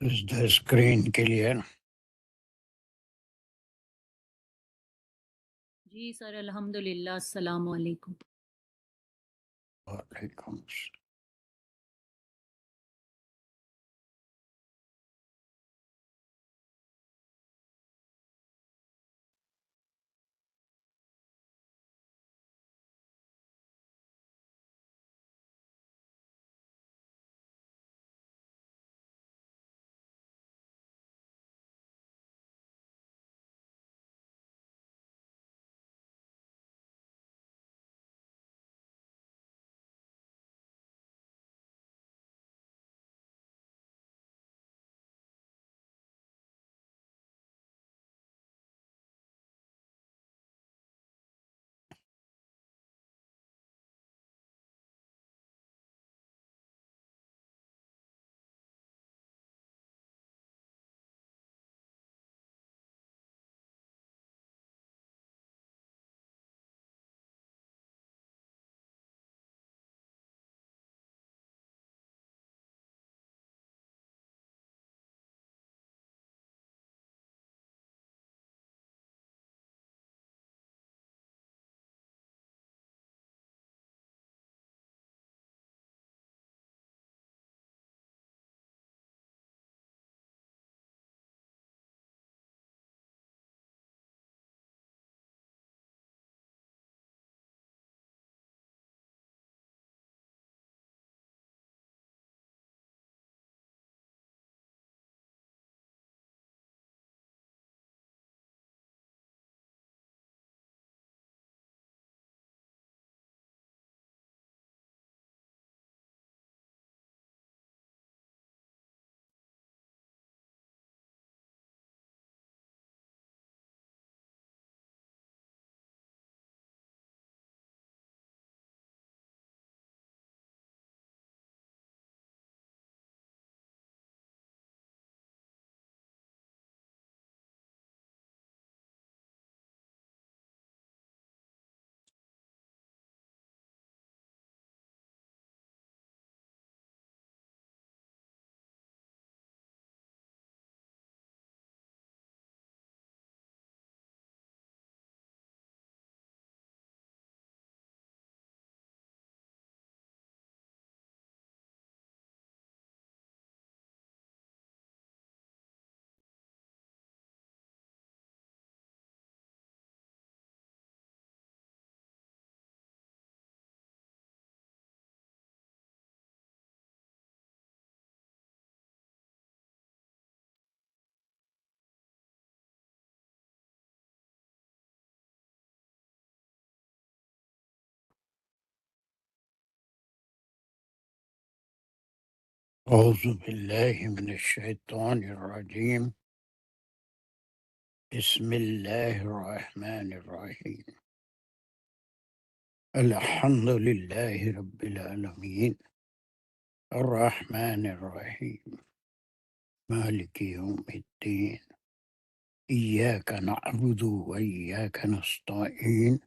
Is the screen clear? جی سر الحمدللہ السلام علیکم. Walaikum assalam. أعوذ بالله من الشيطان الرجيم. بسم الله الرحمن الرحيم. الحمد لله رب العالمين الرحمن الرحيم مالك يوم الدين إياك نعبد وإياك نستعين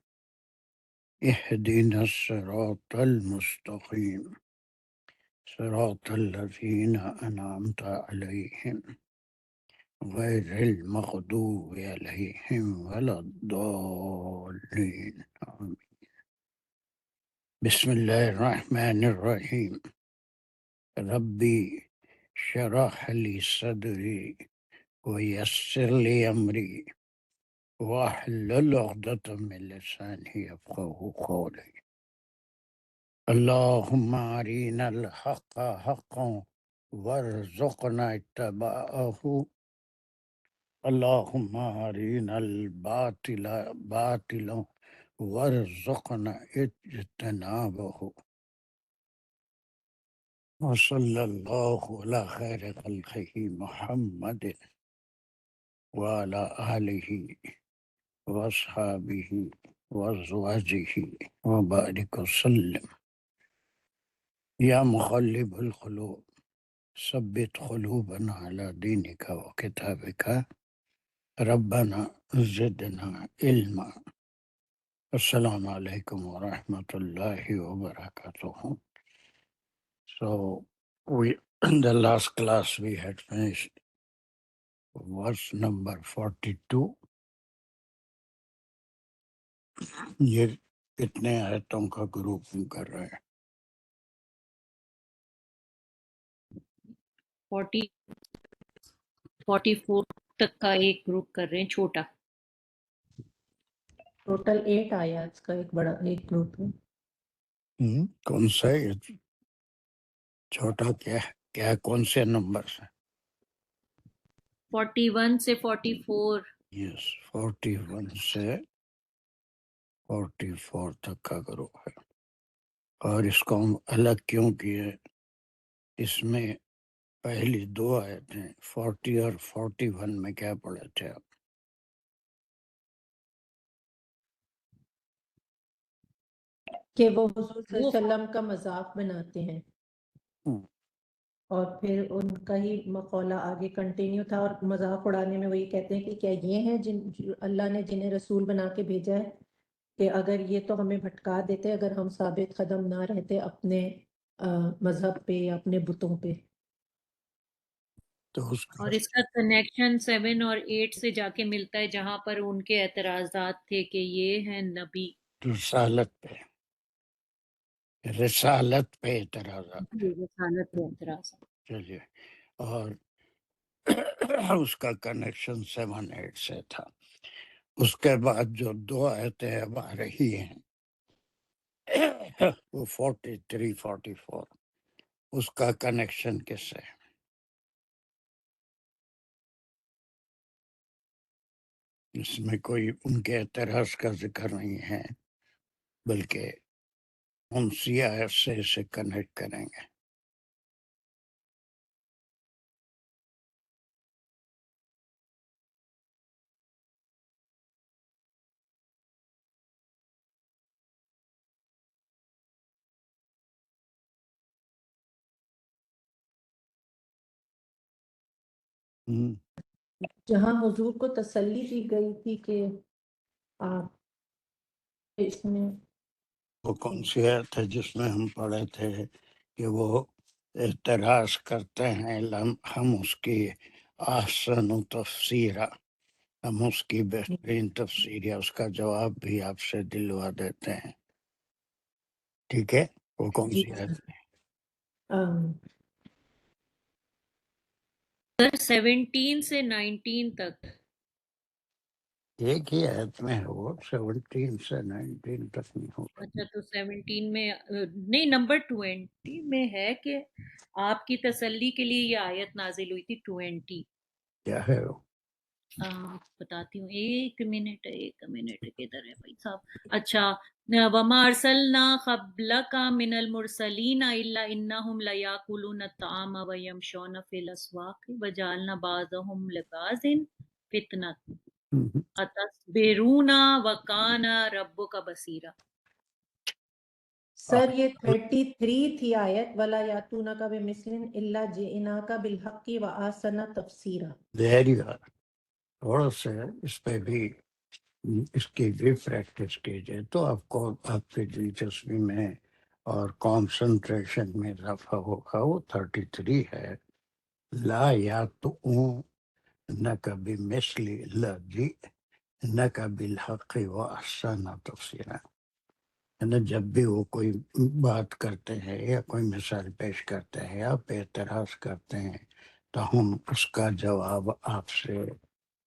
اهدنا الصراط المستقيم صراط الذين أنعمت عليهم غير المغضوب عليهم ولا الضالين آمين. بسم الله الرحمن الرحيم. ربي شرح لي صدري ويسر لي أمري واحلل عقدة من لساني يفقهوا قولي. اللهم أرنا الحق حقا وارزقنا اتباعه اللهم أرنا الباطل باطلا وارزقنا اجتنابه. وصلى الله على خير خلقه محمد وعلى آله وأصحابه وأزواجه وبارك وسلم. يا مقلب القلوب ثبت قلوبنا على دينك وكتابك. ربنا زدنا علما. السلام علیکم ورحمۃ اللہ وبرکاتہ. So we In the last class we had finished verse number 42. یہ کتنے آیتوں کا گروپنگ کر رہے ہیں؟ 44 تک کا ایک گروپ کر رہے ہیں چھوٹا. ٹوٹل 8 آیات کا ایک بڑا ایک گروپ ہے. کون سا یہ چھوٹا کیا کون سے نمبر سے؟ 41 سے 44. یس 41 سے 44 تک کا گروپ ہے. اور اس کو ہم الگ کیوں کیے؟ اس میں پہلی دو آیتیں 40 اور 41 میں کیا پڑھے تھے آپ؟ کہ وہ حضور صلی اللہ علیہ وسلم کا مذاق بناتے ہیں اور پھر ان کا ہی مقولہ آگے کنٹینیو تھا، اور مذاق اڑانے میں وہی کہتے ہیں کہ کیا یہ ہیں جن اللہ نے جنہیں رسول بنا کے بھیجا ہے، کہ اگر یہ تو ہمیں بھٹکا دیتے اگر ہم ثابت قدم نہ رہتے اپنے مذہب پہ یا اپنے بتوں پہ. تو اس اور اس کا کنیکشن 7 اور 8 سے جا کے ملتا ہے جہاں پر ان کے اعتراضات تھے کہ یہ ہیں نبی. رسالت پہ اعتراضات. رسالت پہ اعتراضات. چلیے، اور اس کا کنیکشن 7-8 سے تھا. اس کے بعد جو دو آیتیں اب آ رہی ہیں وہ 43-44، اس کا کنیکشن کس سے؟ اس میں کوئی ان کے اعتراض کا ذکر نہیں ہے، بلکہ ہم سی آیت سے اسے کنیکٹ کریں گے. جہاں حضور کو تسلی دی گئی تھی کہ آپ اس میں وہ کون سی آیت ہے جس میں ہم پڑھے تھے کہ وہ اعتراض کرتے ہیں ہم اس کی احسن تفسیرہ، ہم اس کی بہترین تفسیر یا اس کا جواب بھی آپ سے دلوا دیتے ہیں. ٹھیک ہے، وہ کون سی آیت ہے؟ سر 17 سے 19 تک. ایک ہی آیت میں ہے وہ، 17 سے 19 تک نہیں ہوگا. اچھا تو 17 میں نہیں، نمبر 20 میں ہے کہ آپ کی تسلی کے لیے یہ آیت نازل ہوئی تھی. 20 کیا ہے وہ؟ بتاتی ہوں، ایک منٹ کدھر ہے بھائی صاحب. اچھا، وما ارسلنا قبلک من المرسلین الا انہم لیاکلون الطعام ویمشون فی الاسواق وجعلنا بعضهم لبعض فتنۃ اتصبرون وکان ربک بصیرا. سر یہ 33 تھی آیت وَلَا يَأْتُونَكَ بِمِثْلٍ إِلَّا جِئْنَاكَ بِالْحَقِّ وَأَحْسَنَ تَفْسِيرًا. ویری بات. تھوڑا سا اس پہ بھی اس کی بھی پریکٹس کیجیے تو آپ کو آپ کی دلچسپی میں اور کانسنٹریشن میں اضافہ ہوگا. وہ 33 ہے، لا یا تو نہ کبھی مثلی لفظی نہ کبھی الحق و احسن تفسیرا. جب بھی وہ کوئی بات کرتے ہیں یا کوئی مثال پیش کرتے ہیں یا پہ اعتراض کرتے ہیں تو ہم اس کا جواب آپ سے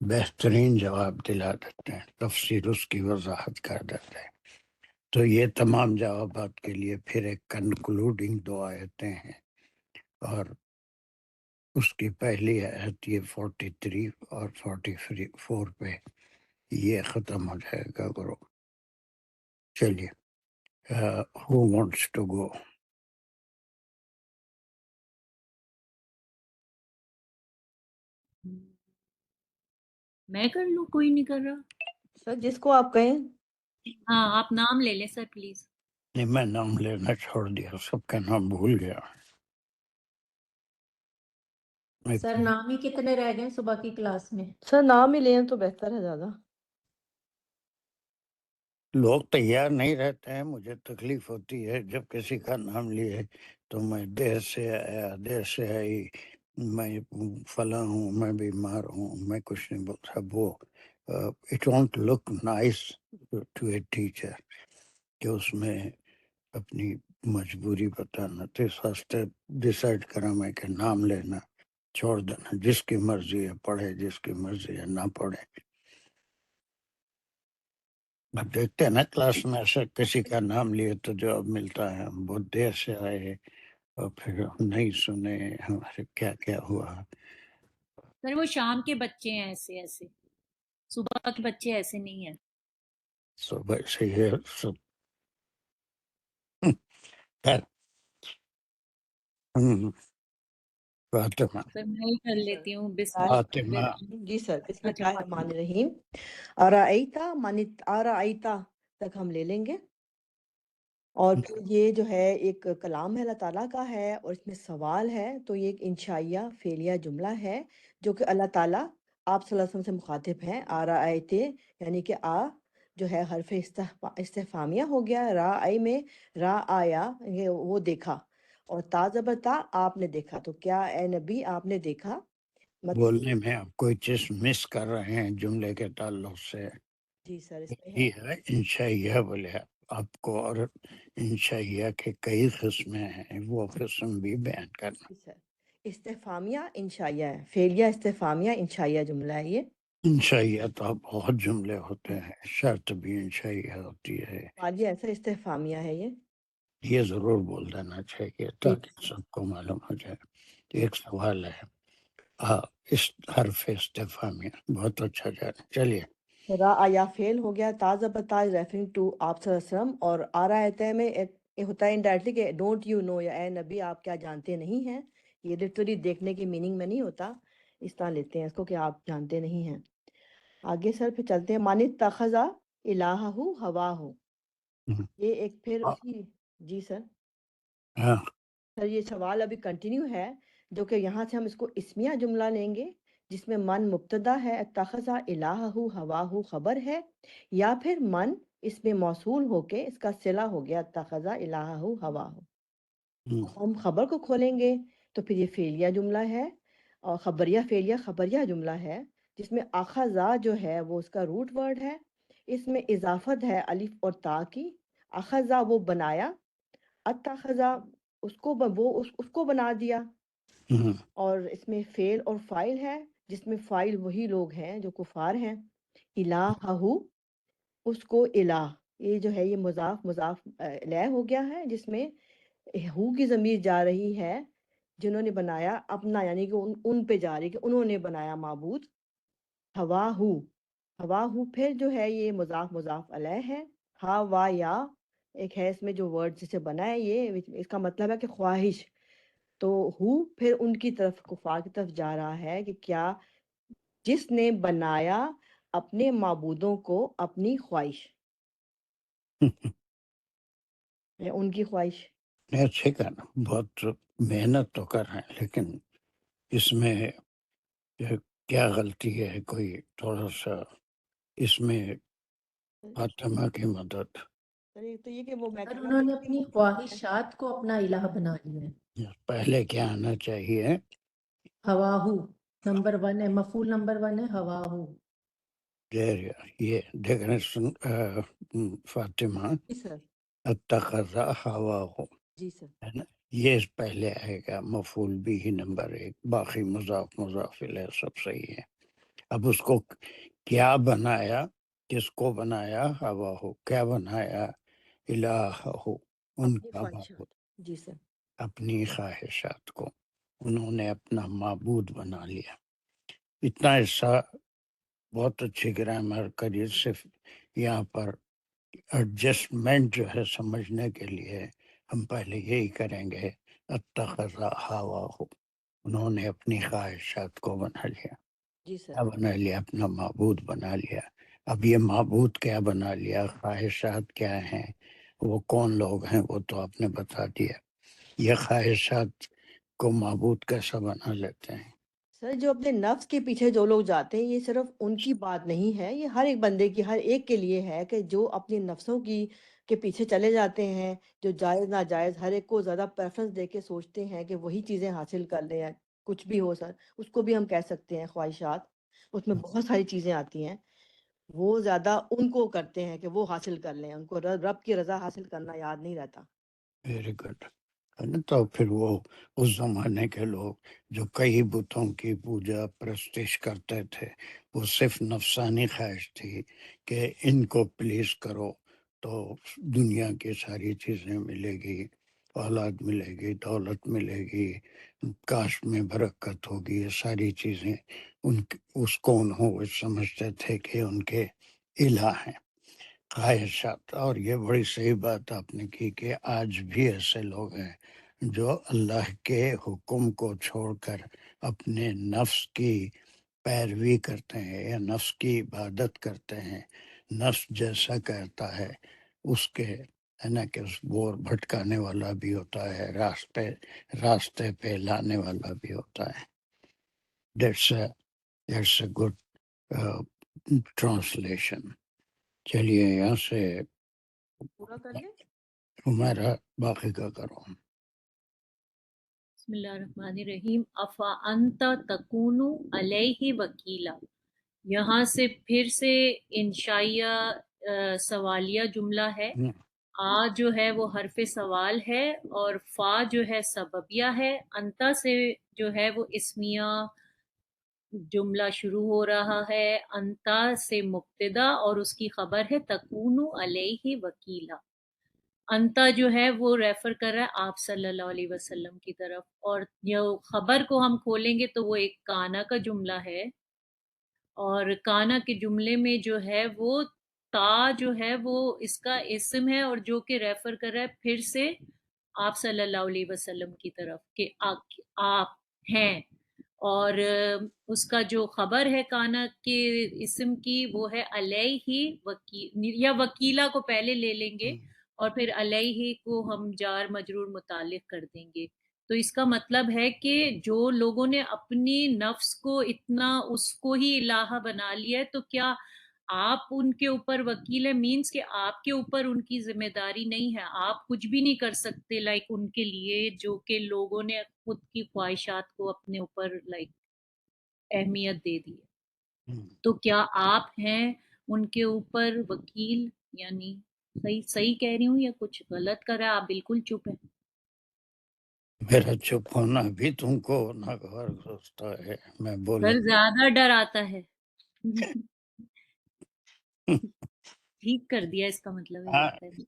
بہترین جواب دلا دیتے ہیں، تفسیر اس کی وضاحت کر دیتے ہیں. تو یہ تمام جوابات کے لیے پھر ایک کنکلوڈنگ دو آیتیں ہیں، اور اس کی پہلی آیت یہ 43 اور 44 پہ یہ ختم ہو جائے گا گروہ. چلیے، who wants to go؟ میں کر لوں؟ کوئی نہیں کر رہا. سر جس کو آپ کہیں. ہاں آپ نام لے لیں سر پلیز. نہیں، میں نام لینا چھوڑ دیا، سب کا نام بھول گیا. سر نام ہی کتنے رہ گئے صبح کی کلاس میں؟ سر نام ہی لیں تو بہتر ہے زیادہ. لوگ تیار نہیں رہتے ہیں، مجھے تکلیف ہوتی ہے جب کسی کا نام لیے تو میں دیر سے آیا، دیر سے آئی، میں فلاں ہوں، میں بیمار ہوں، میں کچھ نہیں بولتا. وہ it want look nice to a teacher کہ اس میں اپنی مجبوری بتانا. تو اس واسطے ڈسائڈ کرا میں کہ نام لینا چھوڑ دینا، جس کی مرضی ہے پڑھے، جس کی مرضی ہے نہ پڑھے. اب دیکھتے ہیں نا کلاس میں ایسا کسی کا نام لیے تو جواب ملتا ہے. ہم بہت دیر سے آئے اور پھر ہم نہیں سنے ہمارے کیا کیا ہوا. سر وہ شام کے بچے ہیں ایسے ایسے، صبح کے بچے ایسے نہیں ہیں. صبح سے یہ سب خیر. فاطمہ سر میں ہی کر جی سر لیتی ہوں. بسم فاطمہ جی سر، بسم اچھا اللہ الرحمن الرحیم. آرائیتا تک ہم لے لیں گے، اور پھر یہ جو ہے ایک کلام ہے اللہ تعالیٰ کا ہے، اور اس میں سوال ہے. تو یہ ایک انشائیہ فعلیہ جملہ ہے جو کہ اللہ تعالیٰ آپ صلی اللہ علیہ وسلم سے مخاطب ہیں. آرائیتے یعنی کہ جو ہے حرف استفہامیہ ہو گیا. آئی میں آیا یہ وہ دیکھا، اور تازبتا آپ نے دیکھا. تو کیا اے نبی آپ نے دیکھا؟ مطلب بولنے میں آپ کوئی چیز مس کر رہے ہیں جملے کے تعلق سے. جی سر اس میں ہے. یہ ہے انشائیہ بولے آپ کو، اور انشائیہ کے کئی قسمیں ہیں، وہ قسم بھی بیان کرنا. جی سر، استفہامیہ انشائیہ ہے، فعلیہ استفہامیہ انشائیہ جملہ ہے یہ. انشائیہ تو بہت جملے ہوتے ہیں، شرط بھی انشائیہ ہوتی ہے. سوالیہ ایسا استفہامیہ ہے یہ. یہ ضرور بول دینا چاہیے جی تاکہ سب کو معلوم ہو جائے. ایک سوال ہے اس حرف استفہامیہ. بہت اچھا جانا. چلیے را آیا فعل ہو گیا. تازہ بتا ریفرنگ ٹو آپ صلی اللہ علیہ وسلم، اور آ رہا ہے میں یہ ہوتا ہے انڈائریکٹلی کہ ڈونٹ یو نو، یا اے نبی آپ کیا جانتے نہیں ہیں. یہ لٹرلی دیکھنے کی میننگ میں نہیں ہوتا، اس طرح لیتے ہیں اس کو کہ آپ جانتے نہیں ہیں. آگے سر پھر چلتے ہیں. من اتخذ الہہ ہواہ، یہ ایک پھر اسی. جی سر. ہاں سر یہ سوال ابھی کنٹینیو ہے، جو کہ یہاں سے ہم اس کو اسمیہ جملہ لیں گے، جس میں من مبتدا ہے، اتخذ الہہ ہواہ خبر ہے، یا پھر من اس میں موصول ہو کے اس کا صلہ ہو گیا اتخذ الہہ ہواہ. ہم خبر کو کھولیں گے تو پھر یہ فعلیہ جملہ ہے، اور خبریہ فعلیہ خبریہ جملہ ہے، جس میں اخذا جو ہے وہ اس کا روٹ ورڈ ہے. اس میں اضافت ہے الف اور تا کی. اخذا وہ بنایا، اتخذا اس کو بنا دیا. اور اس میں فعل اور فاعل ہے، جس میں فاعل وہی لوگ ہیں جو کفار ہیں. الہہ اس کو الہ، یہ جو ہے یہ مضاف الیہ ہو گیا ہے، جس میں ہو کی ضمیر جا رہی ہے جنہوں نے بنایا اپنا، یعنی کہ ان پہ جا رہی کہ انہوں نے بنایا معبود. ہواہو پھر جو ہے یہ مضاف الیہ ہے. ہا وا یا ایک ہے اس میں جو ورڈ جسے بنا ہے، یہ اس کا مطلب ہے کہ خواہش. تو پھر ان کی طرف کفار کی طرف جا رہا ہے کہ کیا جس نے بنایا اپنے معبودوں کو اپنی خواہش یا ان کی خواہش. اچھے کرنا، بہت محنت تو کر رہے ہیں، لیکن اس میں کیا غلطی ہے؟ کوئی تھوڑا سا اس میں فاطمہ کی مدد. تو یہ کہ وہ میں اور انہوں نے اپنی خواہشات کو اپنا الہ بنا لیا ہے. پہلے کیا آنا چاہیے؟ ہواہو نمبر 1 ہے، مفعول نمبر 1 ہے ہواہو. یہ دیکھ رہے فاطمہ، جی سر. اتخذ ہواہ جی سر. ہے نا، یہ پہلے آئے گا مفعول بھی ہی نمبر 1، باقی مضاف الیہ سب صحیح ہے. اب اس کو کیا بنایا، کس کو بنایا؟ ہواہ، کیا بنایا؟ الہہ، ان اپنی کا معبود، خواہشات. جی سر. اپنی خواہشات کو انہوں نے اپنا معبود بنا لیا. اتنا ایسا بہت اچھی گرامر کریے. صرف یہاں پر ایڈجسٹمنٹ جو ہے سمجھنے کے لیے ہم پہلے یہی کریں گے، اتخذ ہواہ، انہوں نے اپنی خواہشات کو بنا لیا. جی سر. کیا بنا لیا؟ اپنا معبود بنا لیا. اب یہ معبود کیا بنا لیا، خواہشات کیا ہیں، وہ کون لوگ ہیں، وہ تو آپ نے بتا دیا. یہ خواہشات کو معبود کیسا بنا لیتے ہیں؟ سر جو اپنے نفس کے پیچھے جو لوگ جاتے ہیں یہ صرف ان کی بات نہیں ہے، یہ ہر ایک بندے کی، ہر ایک کے لیے ہے کہ جو اپنے نفسوں کی کے پیچھے چلے جاتے ہیں، جو جائز ناجائز ہر ایک کو زیادہ پریفرنس دے کے سوچتے ہیں کہ وہی چیزیں حاصل کر لیں، یا کچھ بھی ہو سر اس کو بھی ہم کہہ سکتے ہیں خواہشات، اس میں بہت ساری چیزیں آتی ہیں، وہ زیادہ ان کو کرتے ہیں کہ وہ حاصل کر لیں، ان کو رب کی رضا حاصل کرنا یاد نہیں رہتا۔ Very good. تو پھر وہ اس زمانے کے لوگ جو کئی بتوں کی پوجا پرستش کرتے تھے، وہ صرف نفسانی خواہش تھی کہ ان کو پلیز کرو تو دنیا کی ساری چیزیں ملے گی، اولاد ملے گی، دولت ملے گی، کاشت میں برکت ہوگی، یہ ساری چیزیں اس کو انہوں سمجھتے تھے کہ ان کے الہ ہیں، خواہشات. اور یہ بڑی صحیح بات آپ نے کی کہ آج بھی ایسے لوگ ہیں جو اللہ کے حکم کو چھوڑ کر اپنے نفس کی پیروی کرتے ہیں یا نفس کی عبادت کرتے ہیں، نفس جیسا کہتا ہے اس کے، ہے نا، کہ وہ بھٹکانے والا بھی ہوتا ہے، راستے پہ لانے والا بھی ہوتا ہے. That's a good translation. چلیے یہاں سے پورا کر لیں۔ ہمارا باقی کا کرو. بسم اللہ الرحمن الرحیم. افا انت تکون علیہ وکیلا، یہاں سے پھر سے انشائیہ سوالیہ جملہ ہے. آ جو ہے وہ حرف سوال ہے اور فا جو ہے سببیہ ہے. انتا سے جو ہے وہ اسمیہ جملہ شروع ہو رہا ہے. انتا سے مبتدا اور اس کی خبر ہے تکون علیہ وکیلا. انتا جو ہے وہ ریفر کر رہا ہے آپ صلی اللہ علیہ وسلم کی طرف، اور جو خبر کو ہم کھولیں گے تو وہ ایک کانا کا جملہ ہے، اور کانا کے جملے میں جو ہے وہ تا جو ہے وہ اس کا اسم ہے، اور جو کہ ریفر کر رہا ہے پھر سے آپ صلی اللہ علیہ وسلم کی طرف کہ آپ ہیں. اور اس کا جو خبر ہے کانا کے اسم کی وہ ہے علیہ وکیل، یا وکیلا کو پہلے لے لیں گے اور پھر علیہ کو ہم جار مجرور متعلق کر دیں گے. تو اس کا مطلب ہے کہ جو لوگوں نے اپنی نفس کو اتنا اس کو ہی الہ بنا لیا ہے، تو کیا آپ ان کے اوپر وکیل ہے؟ مینس کہ آپ کے اوپر ان کی ذمہ داری نہیں ہے، آپ کچھ بھی نہیں کر سکتے لائک ان کے لیے، جو کہ لوگوں نے خود کی خواہشات کو اپنے اوپر لائک اہمیت دے دی ہے. تو کیا آپ ہیں ان کے اوپر وکیل؟ یعنی صحیح کہہ رہی ہوں یا کچھ غلط کر رہا ہے؟ آپ بالکل چپ ہیں. میرا چپ ہونا بھی تم کو ناگوار گزرتا ہے، میں بولوں سر زیادہ ڈر آتا ہے. ٹھیک کر دیا اس کا مطلب ہے ہاں لگتا ہے.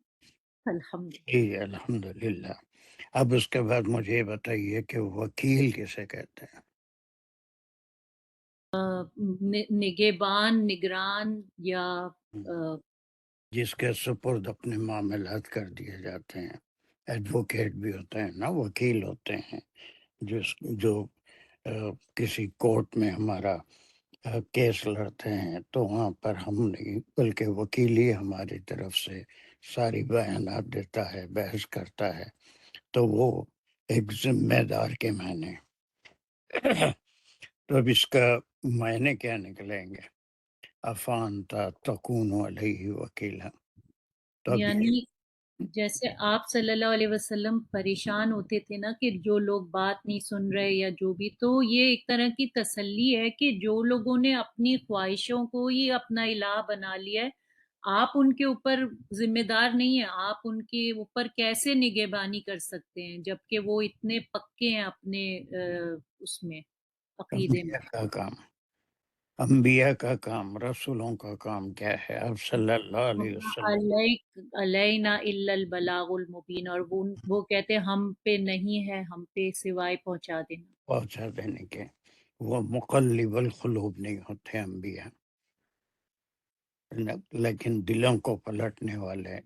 الحمدللہ. جی الحمدللہ. اب اس کے بعد مجھے یہ بتائیے کہ وکیل کسے کہتے ہیں؟ نگہبان، نگران، یا جس کے سپرد اپنے معاملات کر دیے جاتے ہیں. ایڈوکیٹ بھی ہوتے ہیں نا، وکیل ہوتے ہیں جو کسی کورٹ میں ہمارا کیس لڑتے ہیں تو وہاں پر ہم نہیں بلکہ وکیل ہی ہماری طرف سے ساری بیانات دیتا ہے، بحث کرتا ہے، تو وہ ایک ذمہ دار کے معنی. تو اب اس کا معنی کیا نکلیں گے؟ افانتا تکون علیہ وکیلا. تو اب یعنی جیسے آپ صلی اللہ علیہ وسلم پریشان ہوتے تھے نا کہ جو لوگ بات نہیں سن رہے یا جو بھی، تو یہ ایک طرح کی تسلی ہے کہ جو لوگوں نے اپنی خواہشوں کو ہی اپنا الہ بنا لیا ہے، آپ ان کے اوپر ذمہ دار نہیں ہیں. آپ ان کے اوپر کیسے نگہبانی کر سکتے ہیں جبکہ وہ اتنے پکے ہیں اپنے اس میں عقیدے میں. انبیاء کا کام، رسولوں کا کام کیا ہے؟ آپ صلی اللہ علیہ وسلم علینا الا البلاغ المبین، اور وہ کہتے ہیں ہم پہ نہیں ہے، ہم پہ سوائے پہنچا دینا. پہنچا دینے کے. وہ مقلب القلوب نہیں ہوتے انبیاء، لیکن دلوں کو پلٹنے والے،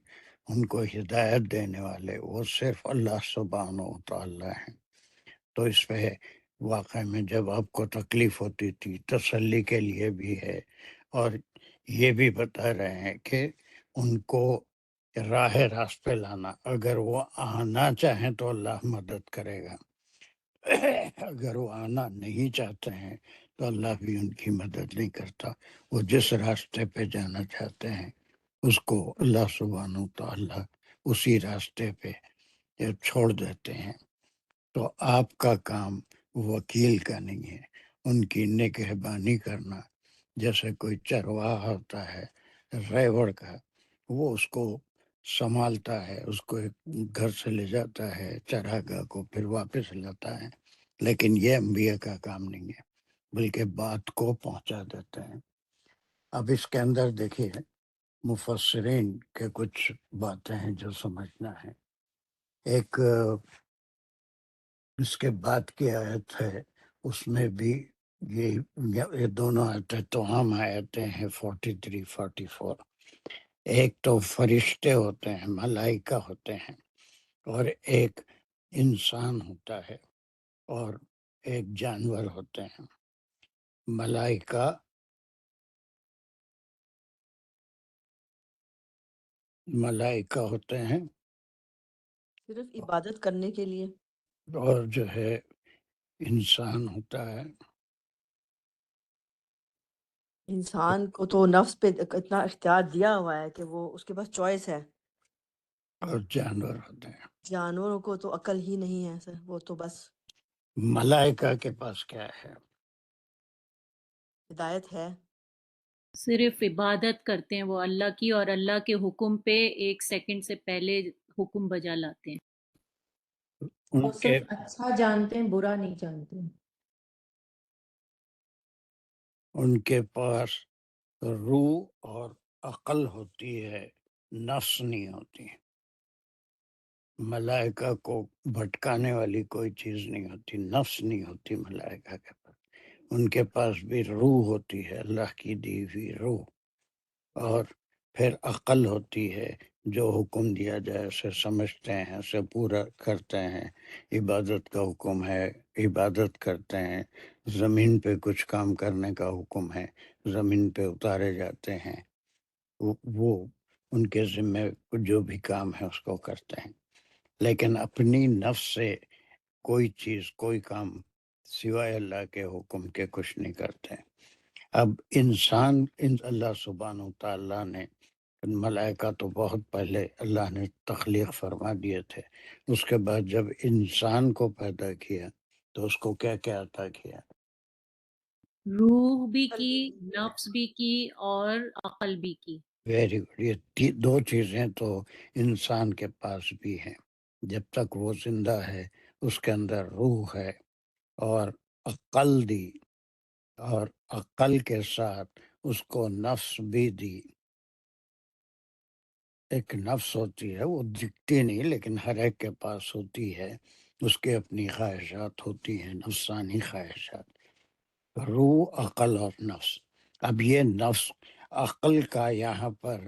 ان کو ہدایت دینے والے وہ صرف اللہ سبحانہ و تعالی ہیں. تو اس پہ واقع میں جب آپ کو تکلیف ہوتی تھی تسلی کے لیے بھی ہے، اور یہ بھی بتا رہے ہیں کہ ان کو راہ راست پہ لانا، اگر وہ آنا چاہیں تو اللہ مدد کرے گا، اگر وہ آنا نہیں چاہتے ہیں تو اللہ بھی ان کی مدد نہیں کرتا. وہ جس راستے پہ جانا چاہتے ہیں اس کو اللہ سبحانہ و تعالیٰ اسی راستے پہ چھوڑ دیتے ہیں. تو آپ کا کام وکیل کا نہیں ہے، ان کی نگہبانی کرنا. جیسے کوئی چرواہا ہوتا ہے ریوڑ کا، وہ اس کو سنبھالتا ہے، اس کو ایک گھر سے لے جاتا ہے چراگاہ کو، پھر واپس لاتا ہے. لیکن یہ انبیاء کا کام نہیں ہے، بلکہ بات کو پہنچا دیتے ہیں. اب اس کے اندر دیکھیے مفسرین کے کچھ باتیں ہیں جو سمجھنا ہے. ایک اس کے بعد کی آیت ہے، اس میں بھی یہ دونوں آیتیں تو ہم آیتیں ہیں 43 44. ایک تو فرشتے ہوتے ہیں، ملائکہ ہوتے ہیں، اور ایک انسان ہوتا ہے، اور ایک جانور ہوتے ہیں. ملائکہ ہوتے ہیں صرف عبادت کرنے کے لیے. اور جو ہے انسان ہوتا ہے. انسان کو تو نفس پہ اتنا اختیار دیا ہوا ہے کہ وہ اس کے پاس چوائس ہے. اور جانور ہوتے ہیں. جانوروں کو تو عقل ہی نہیں ہے سر، وہ تو بس ملائکہ کے پاس کیا ہے؟ ہدایت ہے. صرف عبادت کرتے ہیں وہ اللہ کی، اور اللہ کے حکم پہ 1 سیکنڈ سے پہلے حکم بجا لاتے ہیں. ان وہ کے صرف اچھا جانتے ہیں، برا نہیں جانتے. ان کے پاس روح اور عقل ہوتی ہے، نفس نہیں ہوتی. ملائکہ کو بھٹکانے والی کوئی چیز نہیں ہوتی، نفس نہیں ہوتی ملائکہ کے پاس. ان کے پاس بھی روح ہوتی ہے، اللہ کی دی ہوئی روح، اور پھر عقل ہوتی ہے. جو حکم دیا جائے اسے سمجھتے ہیں، اسے پورا کرتے ہیں. عبادت کا حکم ہے، عبادت کرتے ہیں. زمین پہ کچھ کام کرنے کا حکم ہے، زمین پہ اتارے جاتے ہیں. وہ ان کے ذمہ جو بھی کام ہے اس کو کرتے ہیں. لیکن اپنی نفس سے کوئی چیز، کوئی کام سوائے اللہ کے حکم کے کچھ نہیں کرتے. اب انسان اللہ سبحانہ و تعالیٰ نے ملائکہ تو بہت پہلے اللہ نے تخلیق فرما دیے تھے. اس کے بعد جب انسان کو پیدا کیا تو اس کو کیا کیا عطا کیا؟ روح بھی کی، نفس بھی کی، اور عقل بھی کی. Very good. یہ دو چیزیں تو انسان کے پاس بھی ہیں. جب تک وہ زندہ ہے اس کے اندر روح ہے اور عقل دی، اور عقل کے ساتھ اس کو نفس بھی دی. ایک نفس ہوتی ہے، وہ دکھتی نہیں لیکن ہر ایک کے پاس ہوتی ہے. اس کے اپنی خواہشات ہوتی ہیں، نفسانی خواہشات. روح، عقل اور نفس. اب یہ نفس عقل کا یہاں پر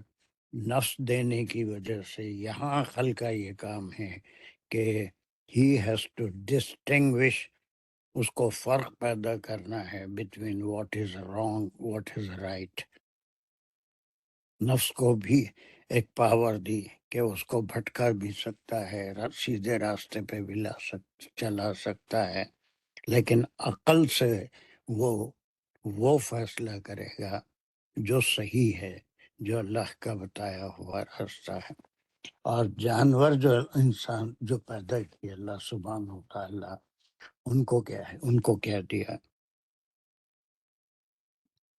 نفس دینے کی وجہ سے یہاں عقل کا یہ کام ہے کہ ہی ہیز ٹو ڈسٹنگوش، اس کو فرق پیدا کرنا ہے between what is wrong, what is right. نفس کو بھی ایک پاور دی کہ اس کو بھٹکا بھی سکتا ہے، سیدھے راستے پہ بھی چلا سکتا ہے. لیکن عقل سے وہ فیصلہ کرے گا جو صحیح ہے، جو اللہ کا بتایا ہوا راستہ ہے. اور جانور جو انسان جو پیدا کیا اللہ سبحانہ و تعالیٰ، ان کو کیا ہے؟ ان کو کیا دیا؟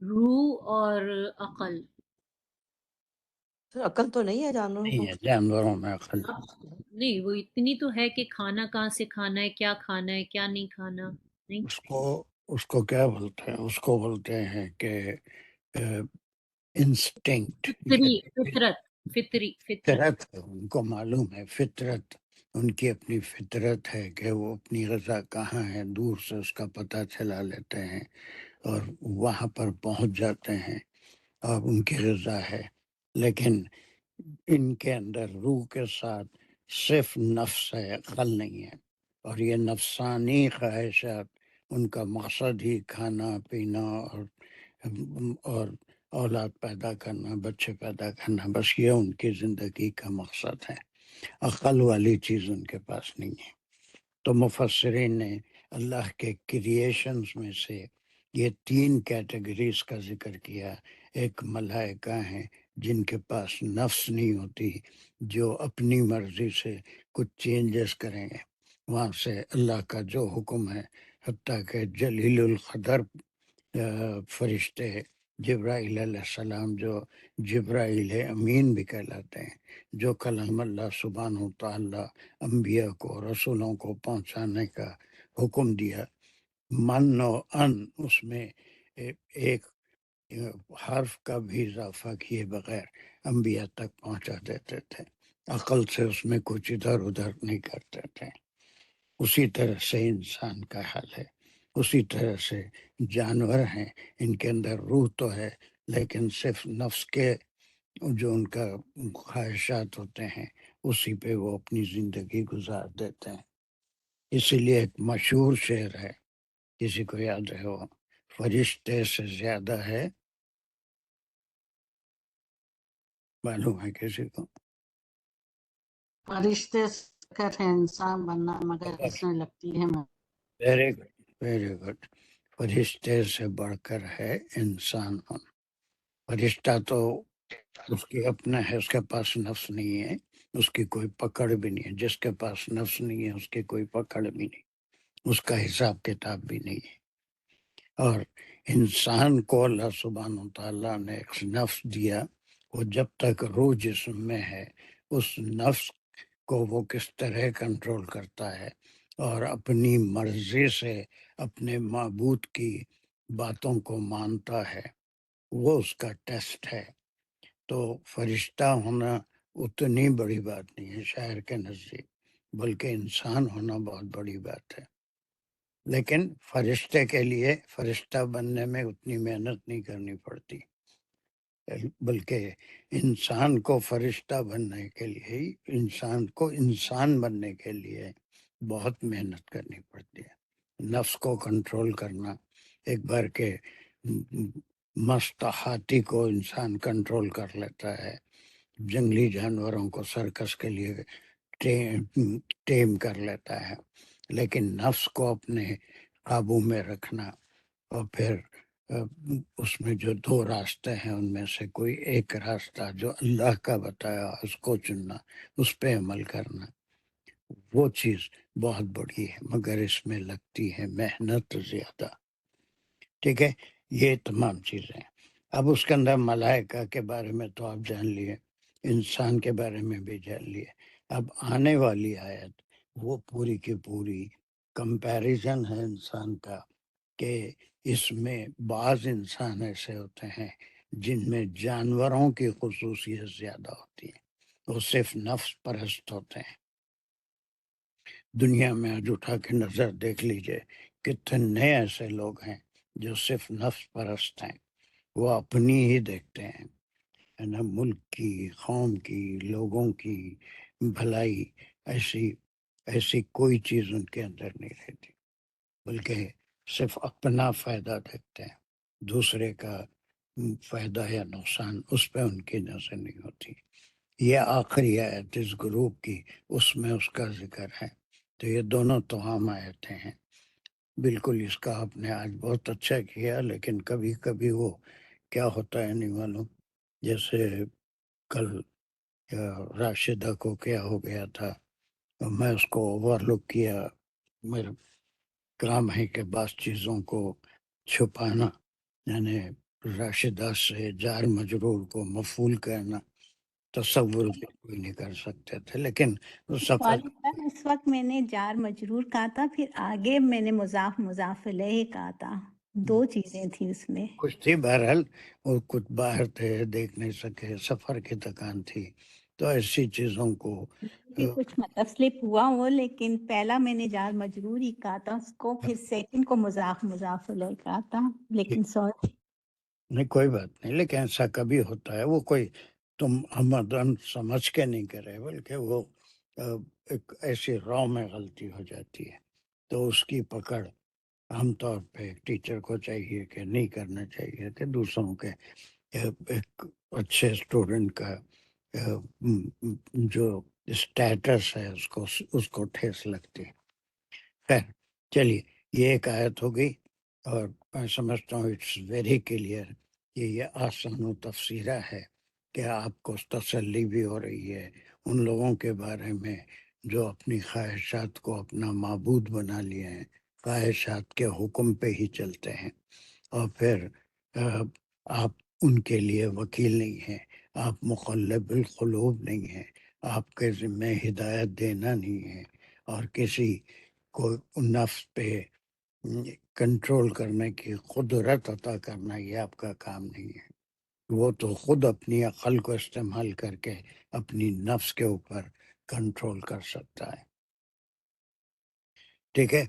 روح اور عقل. سر عقل تو نہیں ہے جانوروں کو. نہیں ہے جانوروں میں عقل. نہیں، وہ اتنی تو ہے کہ کھانا کہاں سے کھانا ہے، کیا کھانا ہے، کیا نہیں کھانا. نہیں، اس کو کیا بولتے ہیں؟ اس کو بولتے ہیں کہ انسٹنکٹ. فطری. فطرت ہے، ان کو معلوم ہے. فطرت، ان کی اپنی فطرت ہے کہ وہ اپنی غذا کہاں ہے دور سے اس کا پتہ چلا لیتے ہیں اور وہاں پر پہنچ جاتے ہیں اور ان کی غذا ہے. لیکن ان کے اندر روح کے ساتھ صرف نفس ہے، عقل نہیں ہے. اور یہ نفسانی خواہشات، ان کا مقصد ہی کھانا پینا اور اولاد پیدا کرنا، بچے پیدا کرنا، بس یہ ان کی زندگی کا مقصد ہے. عقل والی چیز ان کے پاس نہیں ہے. تو مفسرین نے اللہ کے کریشنز میں سے یہ 3 کیٹیگریز کا ذکر کیا. ایک ملائکہ ہیں جن کے پاس نفس نہیں ہوتی، جو اپنی مرضی سے کچھ چینجز کریں گے، وہاں سے اللہ کا جو حکم ہے، حتیٰ کہ جلیل القدر فرشتے جبرائیل علیہ السلام، جو جبرائیل امین بھی کہلاتے ہیں، جو کلام اللہ سبحانہ و تعالیٰ انبیاء کو، رسولوں کو پہنچانے کا حکم دیا، من و ان اس میں ایک حرف کا بھی اضافہ کیے بغیر انبیاء تک پہنچا دیتے تھے، عقل سے اس میں کچھ ادھر ادھر نہیں کرتے تھے. اسی طرح سے انسان کا حال ہے، اسی طرح سے جانور ہیں، ان کے اندر روح تو ہے لیکن صرف نفس کے جو ان کا خواہشات ہوتے ہیں اسی پہ وہ اپنی زندگی گزار دیتے ہیں. اسی لیے ایک مشہور شعر ہے، کسی کو یاد ہے وہ، فرشتے سے زیادہ ہے، معلوم ہے کسی کو؟ فرشتے کر ہے انسان بننا مگر اس میں لگتی ہے ویری گڈ، ویری گڈ. فرشتے سے بڑھ کر ہے انسان ہونا. فرشتہ تو اس کی اپنا ہے، اس کے پاس نفس نہیں ہے، اس کی کوئی پکڑ بھی نہیں ہے. جس کے پاس نفس نہیں ہے اس کی کوئی پکڑ بھی نہیں، اس کا حساب کتاب بھی نہیں ہے. اور انسان کو اللہ سبحانہ و تعالیٰ نے ایک نفس دیا، وہ جب تک روح جسم میں ہے اس نفس کو وہ کس طرح کنٹرول کرتا ہے اور اپنی مرضی سے اپنے معبود کی باتوں کو مانتا ہے، وہ اس کا ٹیسٹ ہے. تو فرشتہ ہونا اتنی بڑی بات نہیں ہے شاعر کے نزدیک، بلکہ انسان ہونا بہت بڑی بات ہے. لیکن فرشتے کے لیے فرشتہ بننے میں اتنی محنت نہیں کرنی پڑتی، بلکہ انسان کو فرشتہ بننے کے لیے، انسان کو انسان بننے کے لیے بہت محنت کرنی پڑتی ہے. نفس کو کنٹرول کرنا، ایک بار کے مست ہاتھی کو انسان کنٹرول کر لیتا ہے، جنگلی جانوروں کو سرکس کے لیے ٹیم کر لیتا ہے، لیکن نفس کو اپنے قابو میں رکھنا، اور پھر اس میں جو 2 راستے ہیں ان میں سے کوئی ایک راستہ جو اللہ کا بتایا اس کو چننا، اس پہ عمل کرنا، وہ چیز بہت بڑی ہے، مگر اس میں لگتی ہے محنت زیادہ. ٹھیک ہے، یہ تمام چیزیں. اب اس کے اندر ملائکہ کے بارے میں تو آپ جان لیے، انسان کے بارے میں بھی جان لیے. اب آنے والی آیت وہ پوری کی پوری کمپیریزن ہے انسان کا، کہ اس میں بعض انسان ایسے ہوتے ہیں جن میں جانوروں کی خصوصیت زیادہ ہوتی ہے، وہ صرف نفس پرست ہوتے ہیں. دنیا میں آج اٹھا کے نظر دیکھ لیجئے، کتنے ایسے لوگ ہیں جو صرف نفس پرست ہیں، وہ اپنی ہی دیکھتے ہیں، ہے نا، ملک کی، قوم کی، لوگوں کی بھلائی، ایسی کوئی چیز ان کے اندر نہیں رہتی، بلکہ صرف اپنا فائدہ دیکھتے ہیں، دوسرے کا فائدہ یا نقصان اس پہ ان کی نظر نہیں ہوتی. یہ آخری آیت اس گروپ کی، اس میں اس کا ذکر ہے. تو یہ دونوں توہم آیتیں ہیں. بالکل اس کا آپ نے آج بہت اچھا کیا، لیکن کبھی کبھی وہ کیا ہوتا ہے نہیں معلوم. جیسے کل راشدہ کو کیا ہو گیا تھا، میں اس کو اوور لک کیا، میرا کام ہے کہ بعض چیزوں کو چھپانا، یعنی راشدہ سے جار مجرور کو مفعول کرنا تصور بھی کوئی نہیں کر سکتے تھے، لیکن سفر اس وقت میں نے جار مجرور کہا تھا، پھر آگے میں نے مضاف مضاف الیہ کہا تھا، 2 چیزیں تھی اس میں. کچھ تھی. بہرحال وہ کچھ باہر تھے، دیکھ نہیں سکے، سفر کی تکان تھی، تو ایسی چیزوں کو کچھ مطلب سلپ ہوا وہ، لیکن پہلا میں نے جار مجرور ہی کہا تھا اس کو، پھر سیکنڈ کو مضاف مضاف الیہ کہا تھا، لیکن سوری. نہیں کوئی بات نہیں، لیکن ایسا کبھی ہوتا ہے، وہ کوئی تم عمدن سمجھ کے نہیں کرے، بلکہ وہ ایک ایسی راہ میں غلطی ہو جاتی ہے، تو اس کی پکڑ عام طور پہ ایک ٹیچر کو چاہیے کہ نہیں کرنا چاہیے کہ دوسروں کے ایک اچھے اسٹوڈنٹ کا جو اسٹیٹس ہے اس کو ٹھیس لگتی ہے. خیر چلیے، یہ ایک آیت ہو گئی، اور میں سمجھتا ہوں اٹس ویری کلیئر کہ یہ آسان و تفسیرہ ہے کہ آپ کو تسلی بھی ہو رہی ہے ان لوگوں کے بارے میں جو اپنی خواہشات کو اپنا معبود بنا لیے ہیں، خواہشات کے حکم پہ ہی چلتے ہیں، اور پھر آپ ان کے لیے وکیل نہیں ہیں، آپ مقلب القلوب نہیں ہیں، آپ کے ذمہ ہدایت دینا نہیں ہے، اور کسی کو نفس پہ کنٹرول کرنے کی قدرت عطا کرنا یہ آپ کا کام نہیں ہے۔ وہ تو خود اپنی عقل کو استعمال کر کے اپنی نفس کے اوپر کنٹرول کر سکتا ہے۔ ٹھیک ہے،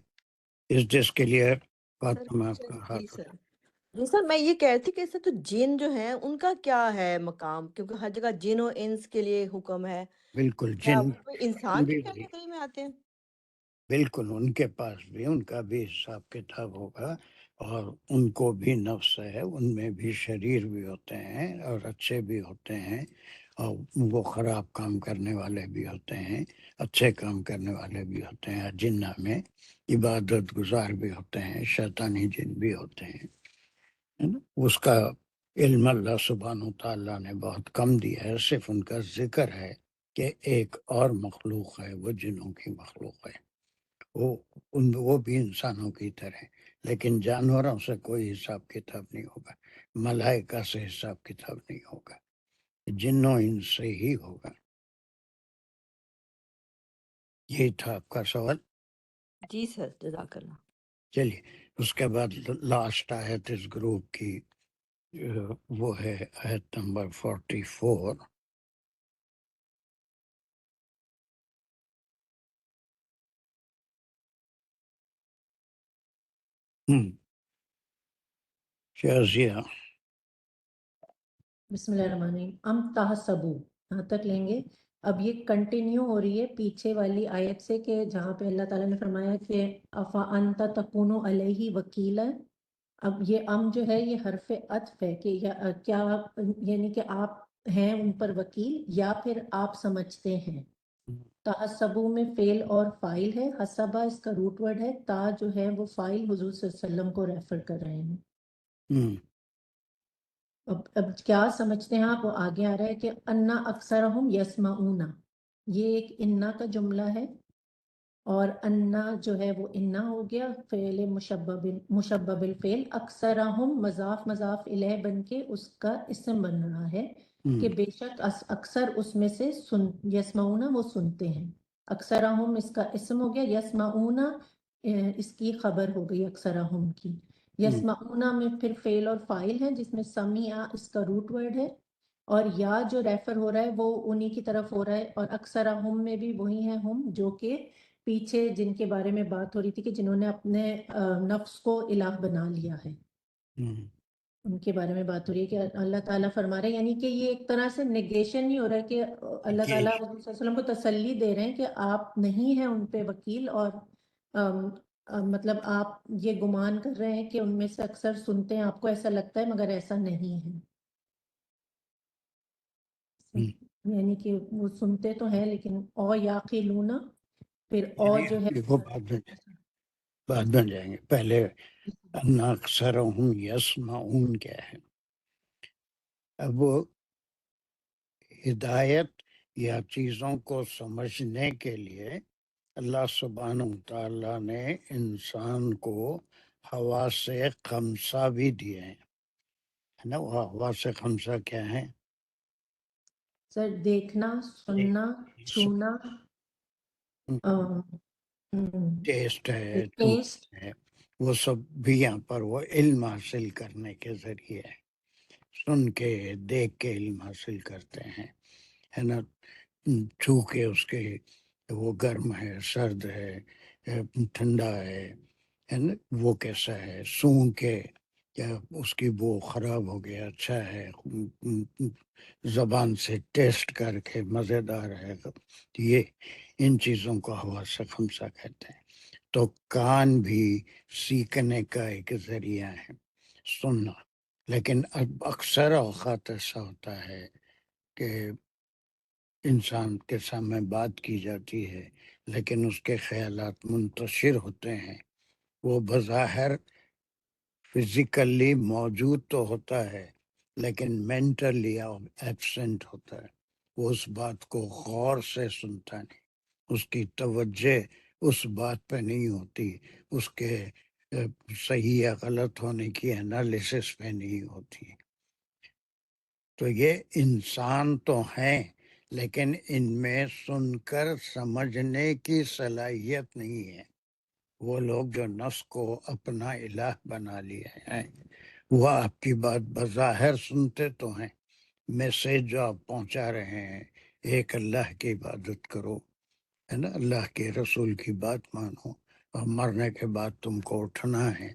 اس دس کے لیے سر فاطمہ آپ کا جی ہاتھ سر جی سر، میں یہ کہہ رہی تھی کہ سر تو جن جو ہیں ان کا کیا ہے مقام، کیونکہ ہر جگہ جن و انس کے لیے حکم ہے، بالکل کیا جن وہ کوئی انسان کی بھی کیٹیگری میں آتے ہیں؟ بالکل ان کے پاس بھی ان کا بھی حساب کتاب ہوگا، اور ان کو بھی نفس ہے، ان میں بھی شریر بھی ہوتے ہیں اور اچھے بھی ہوتے ہیں، اور وہ خراب کام کرنے والے بھی ہوتے ہیں، اچھے کام کرنے والے بھی ہوتے ہیں، جنہ میں عبادت گزار بھی ہوتے ہیں، شیطانی جن بھی ہوتے ہیں، ہے نا؟ اس کا علم اللہ سبحانہ و تعالیٰ نے بہت کم دیا ہے، صرف ان کا ذکر ہے کہ ایک اور مخلوق ہے، وہ جنوں کی مخلوق ہے، وہ بھی انسانوں کی طرح، لیکن جانوروں سے کوئی حساب کتاب نہیں ہوگا، ملائکہ سے حساب کتاب نہیں ہوگا، جنوں ان سے ہی ہوگا۔ یہی تھا آپ کا سوال۔ جی سر، جزاک اللہ۔ چلیے اس کے بعد لاسٹ آیت اس گروپ کی وہ ہے آیت نمبر 44۔ شازیہ، بسم اللہ الرحمن الرحیم۔ ام تحسبو، یہاں تک لیں گے۔ اب یہ کنٹینیو ہو رہی ہے پیچھے والی آیت سے، کہ جہاں پہ اللہ تعالیٰ نے فرمایا کہ افا انت تکون علیہ وکیلا۔ اب یہ ام جو ہے یہ حرف عطف ہے کہ کیا یعنی کہ آپ ہیں ان پر وکیل، یا پھر آپ سمجھتے ہیں۔ تحسبو میں فعل اور فاعل ہے، حسبہ اس کا روٹ ورڈ ہے، تا جو ہے وہ فاعل حضور صلی اللہ علیہ وسلم کو ریفر کر رہے ہیں۔ اب کیا سمجھتے ہیں آپ، وہ آگے آ رہا ہے کہ انا اکثرہم یسمعون، یہ ایک انا کا جملہ ہے، اور انا جو ہے وہ انا ہو گیا فعل مشبہ بالفعل، اکثرہم مضاف مضاف الیہ بن کے اس کا اسم بن رہا ہے کہ بے شک اکثر اس میں سے یسمعون وہ سنتے ہیں۔ اکثرہم اس کا اسم ہو گیا، یسمعون اس کی خبر ہو گئی اکثرہم کی۔ یسمعون میں پھر فعل اور فاعل ہیں جس میں سمیع اس کا روٹ ورڈ ہے، اور یا جو ریفر ہو رہا ہے وہ انہی کی طرف ہو رہا ہے، اور اکثرہم میں بھی وہی ہیں ہم جو کہ پیچھے جن کے بارے میں بات ہو رہی تھی کہ جنہوں نے اپنے نفس کو الہ بنا لیا ہے، ان کے بارے میں بات ہو رہی ہے کہ اللہ تعالیٰ فرما رہے ہیں، یعنی کہ یہ ایک طرح سے نیگیشن نہیں ہو رہا ہے کہ اللہ تعالیٰ حضور صلی اللہ علیہ وسلم کو تسلی دے رہے ہیں کہ آپ نہیں ہیں ان پہ وکیل، اور مطلب آپ یہ گمان کر رہے ہیں کہ ان میں سے اکثر سنتے ہیں، آپ کو ایسا لگتا ہے مگر ایسا نہیں ہے، یعنی کہ وہ سنتے تو ہیں لیکن او یاقلون، پھر او جو ہے دیکھو بعد میں جائیں گے، پہلے ان اکثرہم یسمعون کیا ہے؟ اب وہ ہدایت یا چیزوں کو سمجھنے کے لیے اللہ سبحانہ تعالیٰ نے انسان کو حواس خمسہ بھی دیے ہیں، ہے نا؟ وہ حواس خمسہ کیا ہیں؟ سر دیکھنا، سننا، چھونا، ٹیسٹ ہے، ٹیسٹ، ہے، وہ سب بھی یہاں پر وہ علم حاصل کرنے کے ذریعے ہے، سن کے دیکھ کے علم حاصل کرتے ہیں، ہے نا؟ چھو کے اس کے وہ گرم ہے، سرد ہے، ٹھنڈا ہے نا؟ وہ کیسا ہے، سونگھ کے کیا اس کی بو خراب ہو گیا، اچھا ہے، زبان سے ٹیسٹ کر کے مزیدار ہے، یہ ان چیزوں کو حواس خمسہ کہتے ہیں۔ تو کان بھی سیکھنے کا ایک ذریعہ ہے، سننا، لیکن اب اکثر اوقات ایسا ہوتا ہے کہ انسان کے سامنے بات کی جاتی ہے لیکن اس کے خیالات منتشر ہوتے ہیں، وہ بظاہر فزیکلی موجود تو ہوتا ہے لیکن مینٹلی ایبسنٹ ہوتا ہے. وہ اس بات کو غور سے سنتا نہیں، اس کی توجہ اس بات پہ نہیں ہوتی، اس کے صحیح یا غلط ہونے کی انالیسس پہ نہیں ہوتی. تو یہ انسان تو ہیں لیکن ان میں سن کر سمجھنے کی صلاحیت نہیں ہے. وہ لوگ جو نفس کو اپنا الہ بنا لیے ہیں وہ آپ کی بات بظاہر سنتے تو ہیں، میسج جو آپ پہنچا رہے ہیں ایک اللہ کی عبادت کرو، ہے نا، اللہ کے رسول کی بات مانو اور مرنے کے بعد تم کو اٹھنا ہے،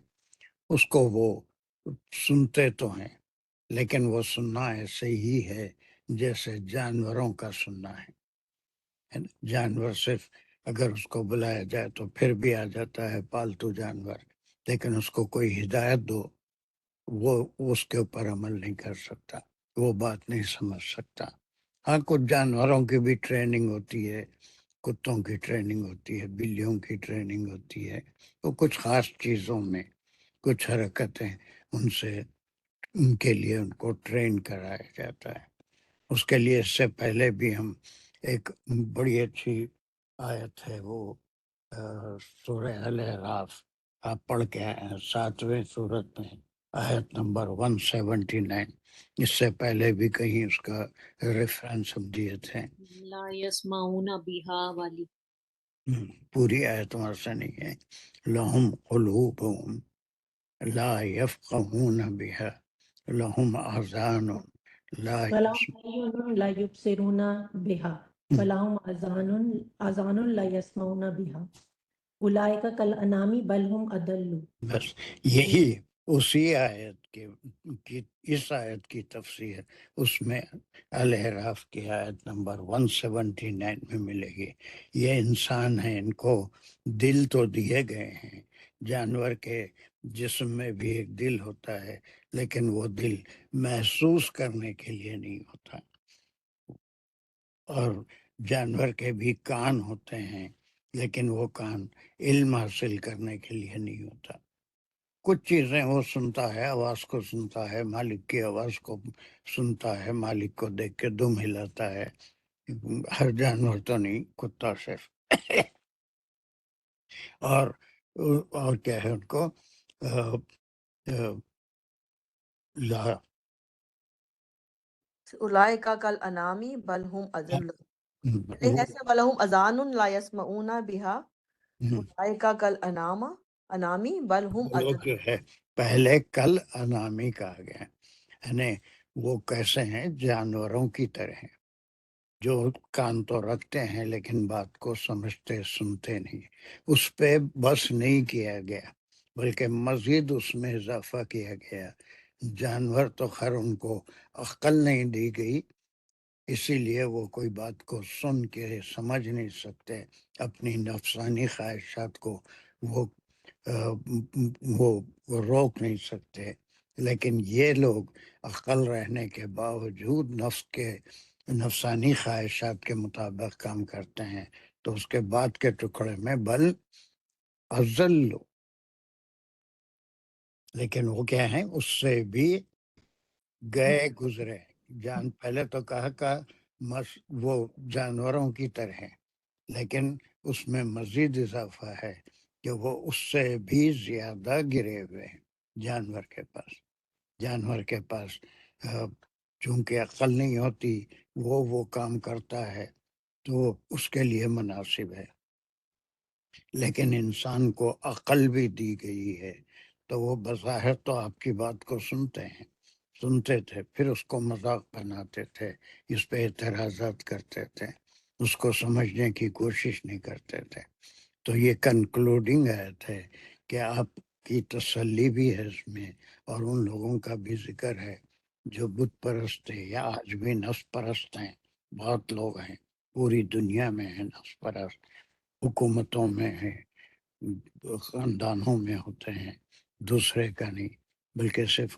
اس کو وہ سنتے تو ہیں لیکن وہ سننا ایسے ہی ہے جیسے جانوروں کا سننا ہے نا. جانور صرف اگر اس کو بلایا جائے تو پھر بھی آ جاتا ہے، پالتو جانور، لیکن اس کو کوئی ہدایت دو وہ اس کے اوپر عمل نہیں کر سکتا، وہ بات نہیں سمجھ سکتا. ہاں کچھ جانوروں کی بھی ٹریننگ ہوتی ہے، کتوں کی ٹریننگ ہوتی ہے، بلیوں کی ٹریننگ ہوتی ہے، تو کچھ خاص چیزوں میں کچھ حرکتیں ان کے لیے ان کو ٹرین کرایا جاتا ہے. اس کے لیے اس سے پہلے بھی ہم ایک بڑی اچھی آیت ہے وہ سورہ الاعراف آپ پڑھ کے آئے ہیں 7ویں سورت میں آیت نمبر 179. اس سے پہلے بھی کہیں اس کا ریفرنس ہم دیے تھے. لا یسمعون بہا والی. پوری آیت وہاں سے نہیں ہے. لہم قلوبہم لا یفقہون بہا لہم آذان لا فَلَهُمْ أَعْيُنٌ لَا يُبْصِرُونَ بِهَا وَلَهُمْ آذَانٌ لَا يَسْمَعُونَ بِهَا أُولَئِكَ كَالْأَنْعَامِ بَلْ هُمْ أَضَلُّ. بس یہی اسی آیت اس آیت کی تفسیر اس میں الاعراف کی آیت نمبر 179 میں ملے گی. یہ انسان ہیں، ان کو دل تو دیے گئے ہیں، جانور کے جسم میں بھی ایک دل ہوتا ہے لیکن وہ دل محسوس کرنے کے لیے نہیں ہوتا. اور جانور کے بھی کان ہوتے ہیں لیکن وہ کان علم حاصل کرنے کے لیے نہیں ہوتا. کچھ چیزیں وہ سنتا ہے، آواز کو سنتا ہے، مالک کی آواز کو سنتا ہے، مالک کو دیکھ کے دم ہلاتا ہے. ہر جانور تو نہیں، کتا صرف. اور کیا ہے ان کو لا اولئک کالانعام بل هم اضل. ایسے ولہم اذان لا یسمعون بہا اولئک کالانعام بل هم وہ لوگ اضل. جو ہے پہلے کل انامی کہا گیا، یعنی وہ کیسے ہیں؟ جانوروں کی طرح ہیں، جو کان تو رکھتے ہیں لیکن بات کو سمجھتے سنتے نہیں. اس پہ بس نہیں کیا گیا بلکہ مزید اس میں اضافہ کیا گیا. جانور تو خیر ان کو عقل نہیں دی گئی، اسی لیے وہ کوئی بات کو سن کے سمجھ نہیں سکتے، اپنی نفسانی خواہشات کو وہ وہ روک نہیں سکتے. لیکن یہ لوگ عقل رہنے کے باوجود نفسانی خواہشات کے مطابق کام کرتے ہیں. تو اس کے بعد کے ٹکڑے میں بل اضل، لیکن وہ کیا ہیں؟ اس سے بھی گئے گزرے. پہلے تو کہا وہ جانوروں کی طرح ہیں، لیکن اس میں مزید اضافہ ہے کہ وہ اس سے بھی زیادہ گرے ہوئے ہیں. جانور کے پاس چونکہ عقل نہیں ہوتی، وہ کام کرتا ہے تو اس کے لیے مناسب ہے. لیکن انسان کو عقل بھی دی گئی ہے تو وہ بظاہر تو آپ کی بات کو سنتے تھے، پھر اس کو مذاق بناتے تھے، اس پہ اعتراضات کرتے تھے، اس کو سمجھنے کی کوشش نہیں کرتے تھے. تو یہ کنکلوڈنگ آیت ہے کہ آپ کی تسلی بھی ہے اس میں، اور ان لوگوں کا بھی ذکر ہے جو بت پرست ہیں یا آج بھی نفس پرست ہیں. بہت لوگ ہیں پوری دنیا میں ہیں نفس پرست، حکومتوں میں ہیں، خاندانوں میں ہوتے ہیں، دوسرے کا نہیں بلکہ صرف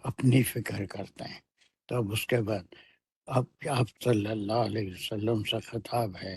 اپنی فکر کرتے ہیں. تو اب اس کے بعد آپ صلی اللہ علیہ وسلم سے خطاب ہے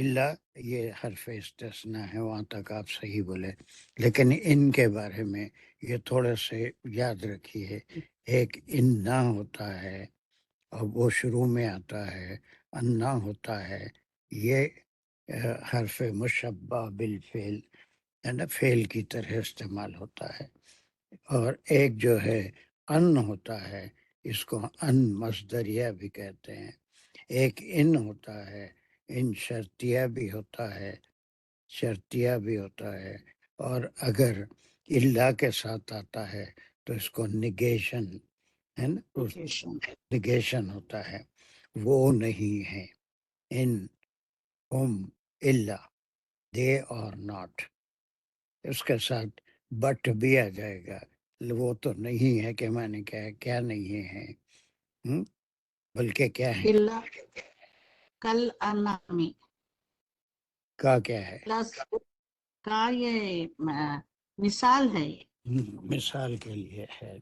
الا یہ حرف استثناء ہے، وہاں تک آپ صحیح بولے، لیکن ان کے بارے میں یہ تھوڑے سے یاد رکھیے، ایک انا ہوتا ہے اور وہ شروع میں آتا ہے، انا ہوتا ہے، یہ حرف مشبہ بالفعل ہے نا، فعل کی طرح استعمال ہوتا ہے، اور ایک جو ہے ان ہوتا ہے، اس کو ان مصدریہ بھی کہتے ہیں، ایک ان ہوتا ہے، ان شرطیہ بھی ہوتا ہے، شرطیہ بھی ہوتا ہے، اور اگر اللہ کے ساتھ آتا ہے تو اس کو نگیشن ہے نا، نگیشن ہوتا ہے، وہ نہیں ہے، ان ہم الا دے اور ناٹ، اس کے ساتھ بٹ بھی آ جائے گا، وہ تو نہیں ہے کہ میں نے کہا کیا نہیں ہے، بلکہ کیا ہے، إلا كالأنعام کا کیا ہے، پلس کا یہ مثال ہے، یہ مثال کے لیے ہے،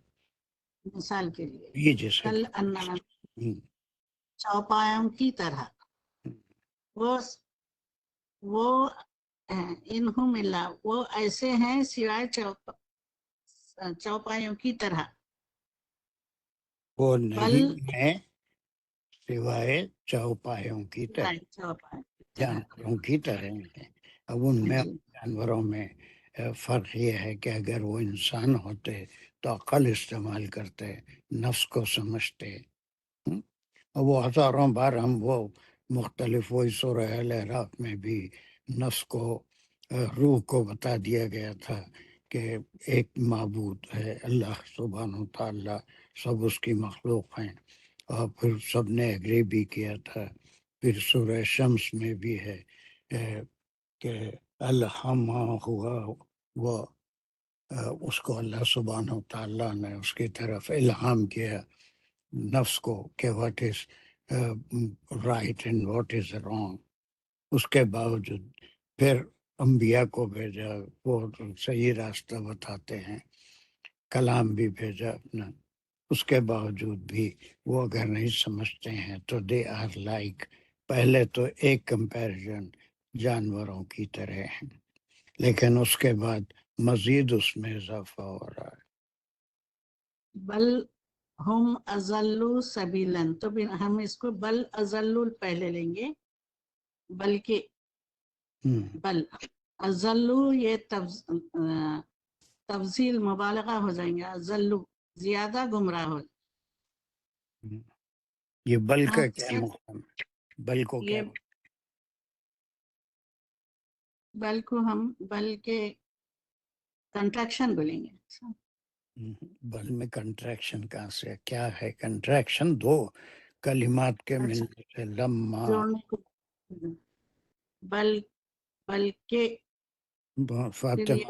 مثال کے لیے یہ جیسے کل انعام چوپایوں کی طرح، وہ انہم اللہ وہ ایسے ہیں سوائے چوپایوں کی طرح، وہ بل نہیں ہے سوائے چوپایوں کی طرح، چوپایوں کی طرح، جانوروں کی طرح ہیں۔ اب ان میں جی جانوروں میں فرق یہ ہے کہ اگر وہ انسان ہوتے تو عقل استعمال کرتے، نفس کو سمجھتے، اور وہ ہزاروں بار ہم وہ مختلف وہی سورہ الاعراف میں بھی نفس کو روح کو بتا دیا گیا تھا کہ ایک معبود ہے اللہ سبحانہ و تعالیٰ، سب اس کی مخلوق ہیں، اور پھر سب نے ایگری بھی کیا تھا۔ پھر سورہ شمس میں بھی ہے کہ الہمہ ہوا، وہ اس کو اللہ سبحانہ و تعالیٰ نے اس کی طرف الہام کیا نفس کو کہ what is right and what is wrong, اس کے باوجود پھر انبیاء کو بھیجا، وہ صحیح راستہ بتاتے ہیں، کلام بھی بھیجا اپنا، اس کے باوجود بھی وہ اگر نہیں سمجھتے ہیں تو دے آر لائک، پہلے تو ایک کمپیریزن جانوروں کی طرح ہیں، لیکن اس کے بعد مزید اس میں اضافہ ہو رہا ہے۔ بل ہم ازلو سبیلن، تو ہم اس کو بل ازلو پہلے لیں گے، بلکہ بل ازلو یہ تفضیل مبالغہ ہو جائیں گے، ازلو زیادہ گمراہ ہو، یہ بل کا کیا یہ مقام ہے؟ بل کو کیا بل کو ہم بل کے کنٹریکشن بولیں گے، بل میں کنٹریکشن کہاں سے، کیا ہے کنٹریکشن؟ دو کلمات کے اچھا ملنے سے، لما جوڑنے کو بلکہ پھر فاطمہ یہ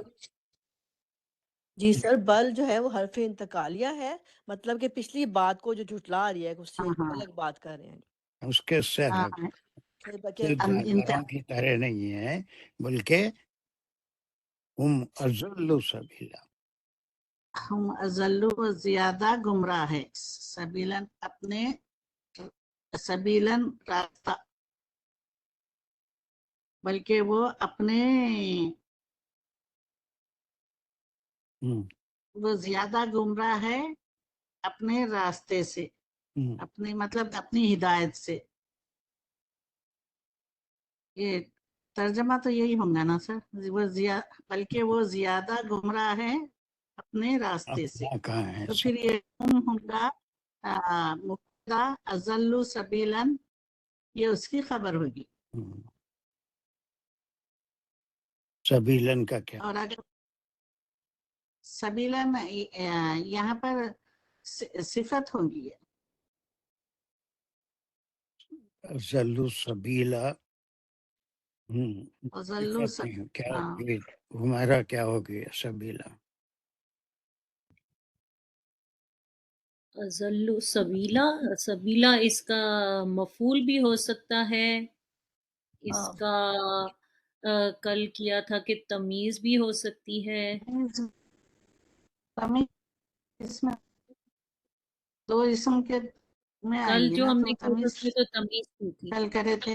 جی سر، بل جو ہے وہ حرف انتقالیہ ہے، مطلب کہ پچھلی بات کو جو جھٹلا رہی ہے، اس سے ہاں الگ بات کر رہے ہیں اس کے سے ہاں الگ، کہ یہ جانوروں کی طرح نہیں ہے، بلکہ ہم اضل سبیلا، ہم ازلو زیادہ گمراہ ہے، سبیلن اپنے سبیلن راستہ، بلکہ وہ اپنے وہ زیادہ گمراہ ہے اپنے راستے سے، اپنے مطلب اپنی ہدایت سے، یہ ترجمہ تو یہی ہوگا نا سر، بلکہ وہ زیادہ گمراہ ہے اپنے راستے سے، اپنا کہاں ہے تو پھر یہ ہوگا مبتدا ازل سبیلن، یہ اس کی خبر ہوگی، سبیلن کا کیا؟ اور اگر سبیلن یہاں پر صفت ہوگی، اضل سبیلا، ازل کیا ہوگی ہمارا، کیا ہوگی سبیلا؟ ازلو سبیلا، سبیلا اس کا مفعول بھی ہو سکتا ہے، اس کا کل کیا تھا کہ تمیز بھی ہو سکتی ہے، اس میں دو اسم کے میں آئیں کل گے جو نا، ہم تو نے تمیز کی تو تمیز کی تھی، کل کرے تھے،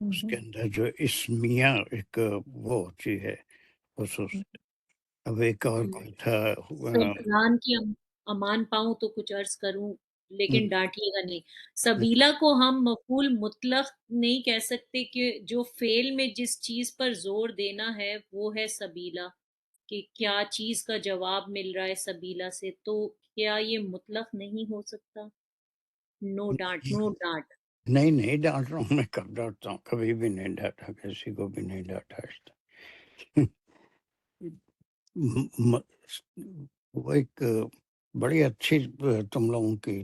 اس کے اندر جو اسمیہ ایک وہ ہوتی ہے خصوص. اب ایک اور کوئی تھا سلطان کی امان پاؤں تو کچھ عرض کروں لیکن ڈانٹیے گا نہیں. سبیلا کو ہم مفعول مطلق نہیں کہہ سکتے کہ جو فعل میں جس چیز پر زور دینا ہے وہ ہے سبیلا، کہ کیا چیز کا جواب مل رہا ہے سبیلا سے، تو کیا یہ مطلق نہیں ہو سکتا؟ نو ڈانٹ، نو ڈانٹ. نہیں ڈانٹ رہا ہوں میں، کب ڈانٹتا ہوں؟ کبھی بھی نہیں ڈانٹا، کسی کو بھی نہیں ڈانٹا. وہ ایک بڑی اچھی تم لوگوں کی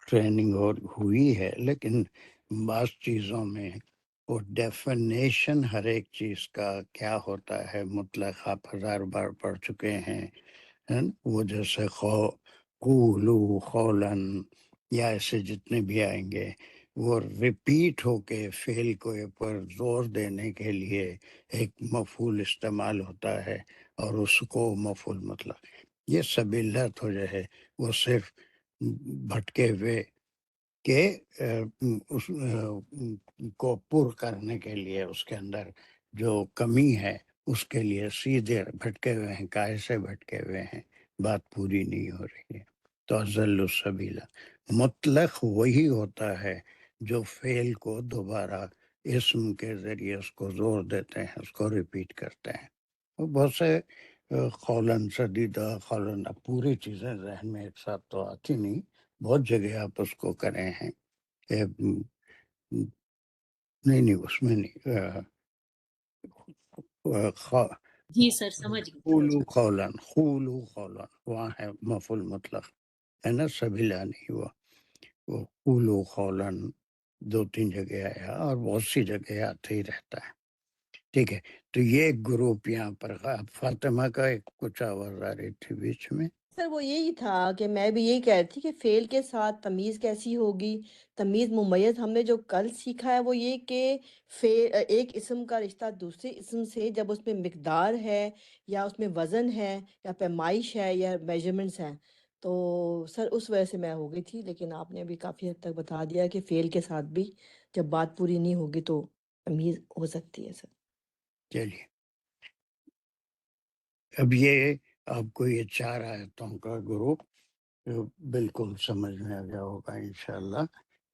ٹریننگ اور ہوئی ہے، لیکن بعض چیزوں میں وہ ڈیفینیشن ہر ایک چیز کا کیا ہوتا ہے مطلق آپ 1000 بار پڑھ چکے ہیں. وہ جیسے قولو قولاً یا ایسے جتنے بھی آئیں گے وہ ریپیٹ ہو کے فعل کو پر زور دینے کے لیے ایک مفعول استعمال ہوتا ہے اور اس کو مفعول مطلق. یہ سبیلہ تو جو ہے وہ صرف بھٹکے ہوئے کہ اس کو پر کرنے کے لیے اس کے اندر جو کمی ہے اس کے لیے سیدھے بھٹکے ہوئے ہیں. کائے سے بھٹکے ہوئے ہیں؟ بات پوری نہیں ہو رہی ہے. تو اضل السبیلہ مطلق وہی ہوتا ہے جو فعل کو دوبارہ اسم کے ذریعے اس کو زور دیتے ہیں، اس کو ریپیٹ کرتے ہیں. بہت سے قولاً سدیدہ قولاً، اب پوری چیزیں ذہن میں ایک ساتھ تو آتی نہیں، بہت جگہ آپ اس کو کرے ہیں. نہیں اس میں نہیں. جی سر سمجھ گئی. قولو قولاً، قولو قولاً وہاں ہے مفعول مطلق ہے نا، سبیلا نہیں ہوا. وہ قولو قولاً 2-3 جگہ آیا اور بہت سی جگہ آتے ہی رہتا ہے. ٹھیک ہے، تو یہ گروپ یہاں پر فاطمہ کا ایک کچھ آواز آ رہی تھی بیچ میں. سر وہ یہی تھا کہ میں بھی یہی کہہ رہی تھی کہ فعل کے ساتھ تمیز کیسی ہوگی. تمیز ممیز ہم نے جو کل سیکھا ہے وہ یہ کہ ایک اسم کا رشتہ دوسرے اسم سے جب اس میں مقدار ہے یا اس میں وزن ہے یا پیمائش ہے یا میجرمنٹس ہیں، تو سر اس وجہ سے میں ہو گئی تھی. لیکن آپ نے ابھی کافی حد تک بتا دیا کہ فعل کے ساتھ بھی جب بات پوری نہیں ہوگی تو تمیز ہو سکتی ہے. سر چلیے، اب یہ آپ کو یہ 4 آیتوں کا گروپ بالکل سمجھ میں آ گیا ہوگا انشاءاللہ.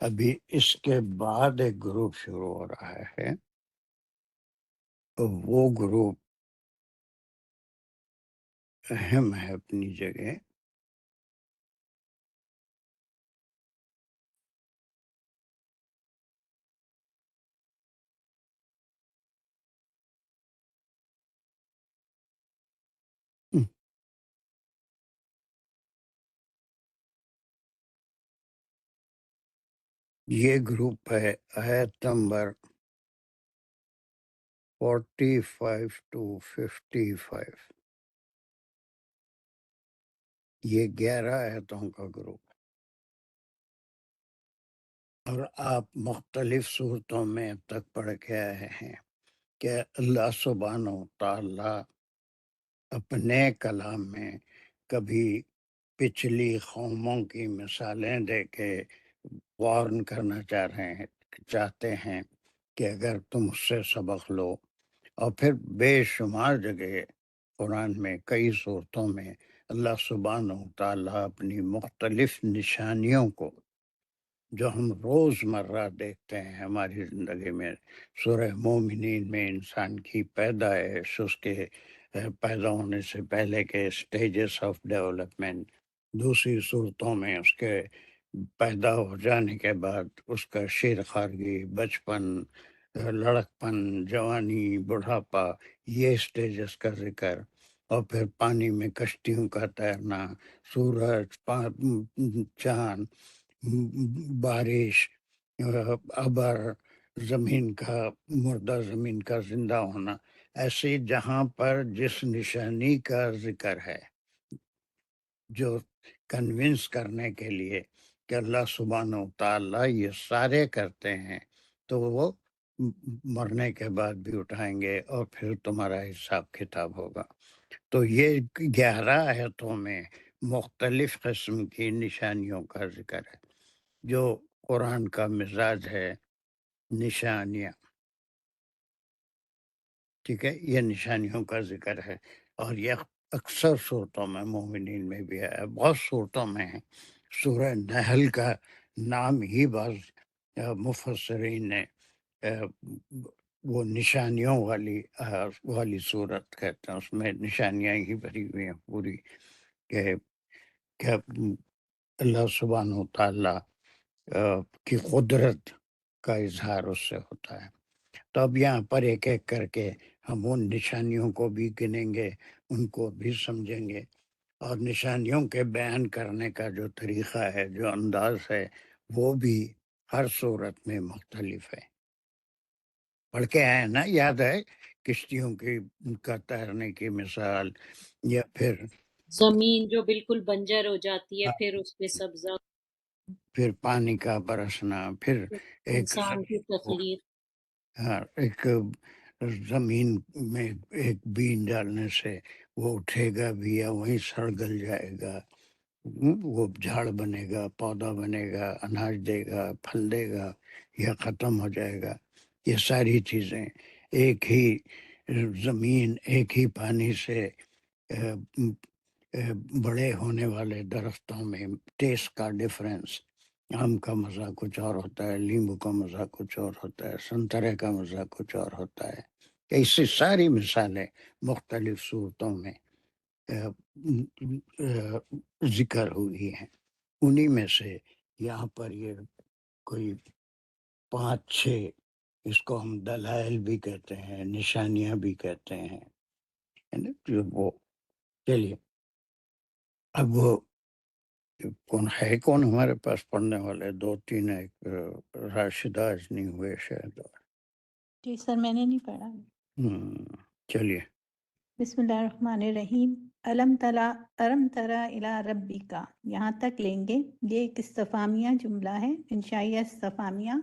ابھی اس کے بعد ایک گروپ شروع ہو رہا ہے، وہ گروپ اہم ہے اپنی جگہ. یہ گروپ ہے آیت نمبر 45 to 55. یہ 11 آیتوں کا گروپ ہے، اور آپ مختلف صورتوں میں اب تک پڑھ کے آئے ہیں کہ اللہ سبحانہ و تعالی اپنے کلام میں کبھی پچھلی قوموں کی مثالیں دے کے وارن کرنا چاہتے ہیں کہ اگر تم اس سے سبق لو، اور پھر بے شمار جگہ قرآن میں کئی صورتوں میں اللہ سبحانہ و تعالیٰ اپنی مختلف نشانیوں کو جو ہم روز مرہ دیکھتے ہیں ہماری زندگی میں. سورہ مومنین میں انسان کی پیدائش، اس کے پیدا ہونے سے پہلے کے سٹیجز آف ڈیولپمنٹ، دوسری صورتوں میں اس کے پیدا ہو جانے کے بعد اس کا شیر خارگی، بچپن، لڑکپن، جوانی، بڑھاپا، یہ سٹیجز کا ذکر، اور پھر پانی میں کشتیوں کا تیرنا، سورج، چاند، بارش، ابر، زمین کا مردہ، زمین کا زندہ ہونا. ایسے جہاں پر جس نشانی کا ذکر ہے جو کنونس کرنے کے لیے کہ اللہ سبحانہ و تعالیٰ یہ سارے کرتے ہیں، تو وہ مرنے کے بعد بھی اٹھائیں گے اور پھر تمہارا حساب کتاب ہوگا. تو یہ 11 آیتوں میں مختلف قسم کی نشانیوں کا ذکر ہے. جو قرآن کا مزاج ہے، نشانیاں، ٹھیک ہے، یہ نشانیوں کا ذکر ہے، اور یہ اکثر صورتوں میں مومنین میں بھی ہے، بہت صورتوں میں ہے۔ سورہ نحل کا نام ہی بعض مفسرین نے وہ نشانیوں والی صورت کہتے ہیں، اس میں نشانیاں ہی بھری ہوئی ہیں پوری، کہ اللہ سبحانہ و تعالیٰ کی قدرت کا اظہار اس سے ہوتا ہے۔ تو اب یہاں پر ایک ایک کر کے ہم ان نشانیوں کو بھی گنیں گے، ان کو بھی سمجھیں گے، اور نشانیوں کے بیان کرنے کا جو طریقہ ہے، جو انداز ہے، وہ بھی ہر صورت میں مختلف ہے۔ پڑھ کے آئے نا، یاد ہے کشتیوں کی کا تیرنے کی مثال، یا پھر زمین جو بالکل بنجر ہو جاتی ہے، پھر اس پہ سبزہ، پھر پانی کا برسنا، پھر ایک انسان کی تخلیق۔ ہاں، ایک زمین میں ایک بین ڈالنے سے وہ اٹھے گا بھی یا وہیں سڑ گل جائے گا، وہ جھاڑ بنے گا، پودا بنے گا، اناج دے گا، پھل دے گا، یا ختم ہو جائے گا۔ یہ ساری چیزیں ایک ہی زمین، ایک ہی پانی سے بڑے ہونے والے درختوں میں ٹیسٹ کا ڈفرینس، آم کا مزہ کچھ اور ہوتا ہے، لیمبو کا مزہ کچھ اور ہوتا ہے، سنترے کا مزہ کچھ اور ہوتا ہے۔ ایسی ساری مثالیں مختلف صورتوں میں ذکر ہوئی ہیں۔ انہی میں سے یہاں پر یہ کوئی 5-6 اس کو ہم دلائل بھی کہتے ہیں، نشانیاں بھی کہتے ہیں، ہے نا؟ جو وہ چلیے، اب وہ کون ہمارے پاس پڑھنے والے؟ 2-3 ایک راشدہ آج نہیں ہوئے شاید۔ جی سر، میں نے نہیں پڑھا۔ چلیے، بسم اللہ الرحمن الرحیم۔ علم ترا الی ربک، یہاں تک لیں گے۔ یہ ایک استفہامیہ جملہ ہے، انشائیہ استفہامیہ۔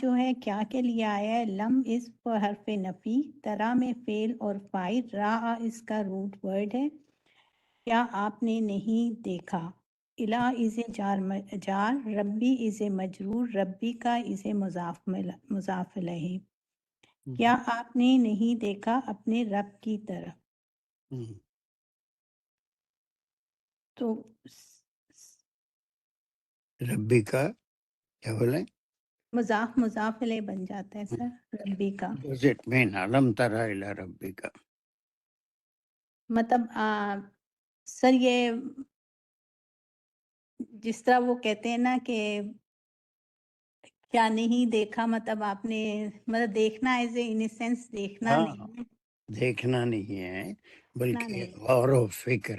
جو ہے کیا کے لیے آیا ہے؟ لم اس پر حرف نفی، ترا میں فعل اور فاعل، را اس کا روٹ ورڈ ہے۔ کیا آپ نے نہیں دیکھا؟ الا از جار، ربی از مجرور، ربی کا از مضاف الیہ۔ کیا آپ نے نہیں دیکھا اپنے رب کی طرف؟ تو ربی کا کیا بولیں؟ مضاف الیہ بن جاتا ہے سر، ربی کا Does it mean علم ترا الی ربی کا؟ مطلب سر یہ جس طرح وہ کہتے ہیں نا کہ کیا نہیں دیکھا، مطلب آپ نے، مطلب دیکھنا ایز اے ان سینس دیکھنا ہاں، نہیں ہے، دیکھنا نہیں ہے دیکھنا بلکہ نہیں، غور و فکر۔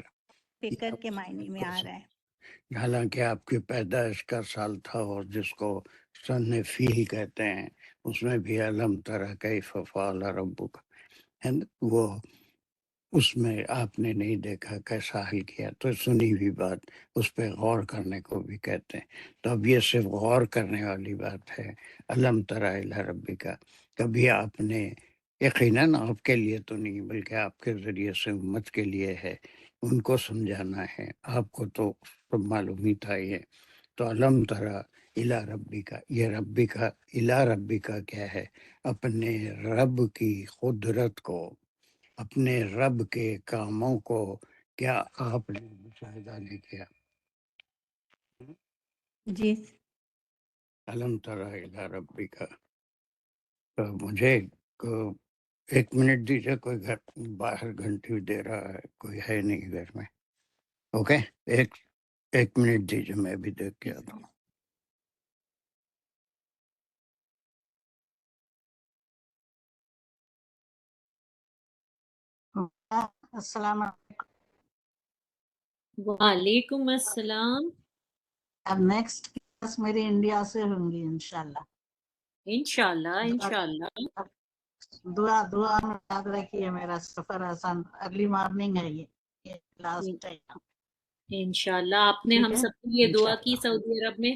فکر کے معنی میں آ رہا ہے۔ حالانکہ آپ کی پیدائش کا سال تھا، اور جس کو سن فیل کہتے ہیں، اس میں بھی علم ترا کیف فعل ربک ہے نا؟ وہ اس میں آپ نے نہیں دیکھا کیسا حل کیا، تو سنی ہوئی بات، اس پہ غور کرنے کو بھی کہتے ہیں۔ تو اب یہ صرف غور کرنے والی بات ہے، علم ترا الی ربک کا۔ کبھی آپ نے، یقیناً آپ کے لیے تو نہیں بلکہ آپ کے ذریعے سے امت کے لیے ہے، ان کو سمجھانا ہے، آپ کو تو سب معلوم ہی تھا یہ۔ تو علم ترا الی ربی کا، یہ ربی کا، الی ربی کا کیا ہے؟ اپنے رب کی قدرت کو، اپنے رب کے کاموں کو کیا آپ نے مشاہدہ نہیں کیا؟ جی علم ترا الی ربی کا۔ تو مجھے 1 منٹ دیجیے، کوئی گھر باہر گھنٹی دے رہا ہے، کوئی ہے نہیں گھر میں۔ اوکے، 1 منٹ دیجیے، میں بھی دیکھ کے آتا ہوں۔ السلام علیکم۔ وعلیکم السلام۔ اب نیکسٹ کلاس میری انڈیا سے ہوں گی انشاءاللہ۔ انشاءاللہ انشاءاللہ۔ دعا میں یاد رکھیے، میرا سفر آسان، ارلی مارننگ ہے یہ لاسٹ ٹائم۔ انشاءاللہ آپ نے ٹھیک ہم ہے، سب کے لیے دعا کی انشاءاللہ۔ سعودی عرب میں۔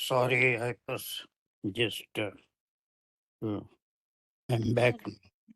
Sorry, I was just I'm back.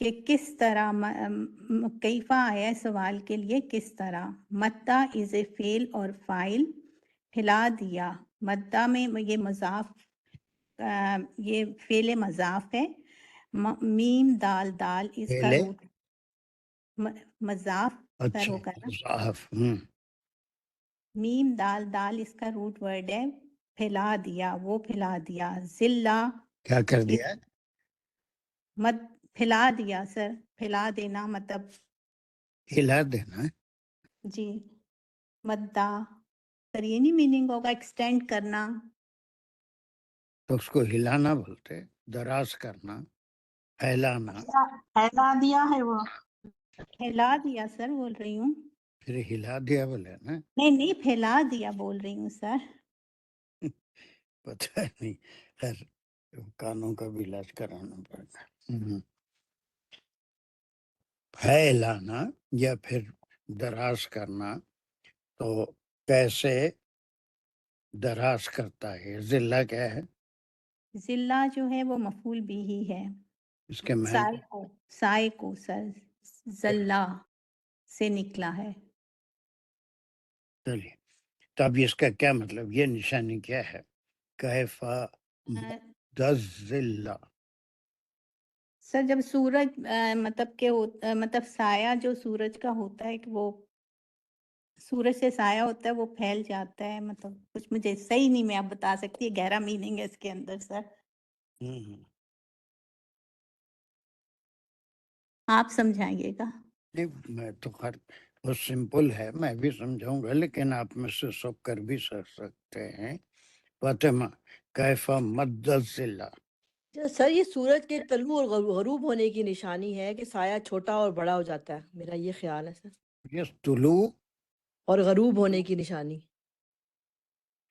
کہ کس طرح کیفا آیا ہے سوال کے لیے کس طرح. متا از اے فعل اور فاعل. ہلا دیا مدہ میں یہ مضاف یہ فعل مضاف ہے. میم دال دال اس کا پہلے روٹ مضاف سر اچھا ہوگا نا. مضاف میم دال دال اس کا روٹ ورڈ ہے. پھیلا دیا وہ پھیلا دیا. ذلہ کیا کر اس دیا؟ مد پھیلا دیا سر. پھیلا دینا مطلب ہلا دینا. جی. مدہ سر یہ نہیں میننگ ہوگا ایکسٹینڈ کرنا. تو اس کو ہلانا بولتے، دراز کرنا، پھیلانا. پھیلا دیا ہے وہ. پھیلا دیا سر بول رہی ہوں. پھر ہلا دیا بولے نا. نہیں پھیلا دیا بول رہی ہوں سر. پتہ نہیں، خیر کانوں کا بھی علاج کرانا پڑتا ہے. پھیلانا یا پھر دراز کرنا. تو کیسے دراز کرتا ہے؟ ذلہ کیا ہے؟ ذلہ جو ہے وہ مفعول بھی ہی ہے. اس کے معنی سائے کو سر ذلہ سے نکلا ہے. چلیے، تو اب اس کا کیا مطلب، یہ نشانی کیا ہے؟ کیفا ذلہ. سر جب سورج مطلب کہ مطلب سایہ جو سورج کا ہوتا ہے کہ وہ سورج سے سایہ ہوتا ہے وہ پھیل جاتا ہے. مطلب کچھ مجھے صحیح نہیں میں اب بتا سکتی. گہرا میننگ ہے اس کے اندر سر. آپ سمجھائیے گا. نہیں، میں تو خیر بہت سمپل ہے، میں بھی سمجھاؤں گا، لیکن آپ میں سے سب کر بھی سکتے ہیں. فاطمہ کیفا مد ذلہ. سر یہ سورج کے طلوع اور غروب ہونے کی نشانی ہے کہ سایہ چھوٹا اور بڑا ہو جاتا ہے، میرا یہ خیال ہے سر. یہ طلوع اور غروب ہونے کی نشانی.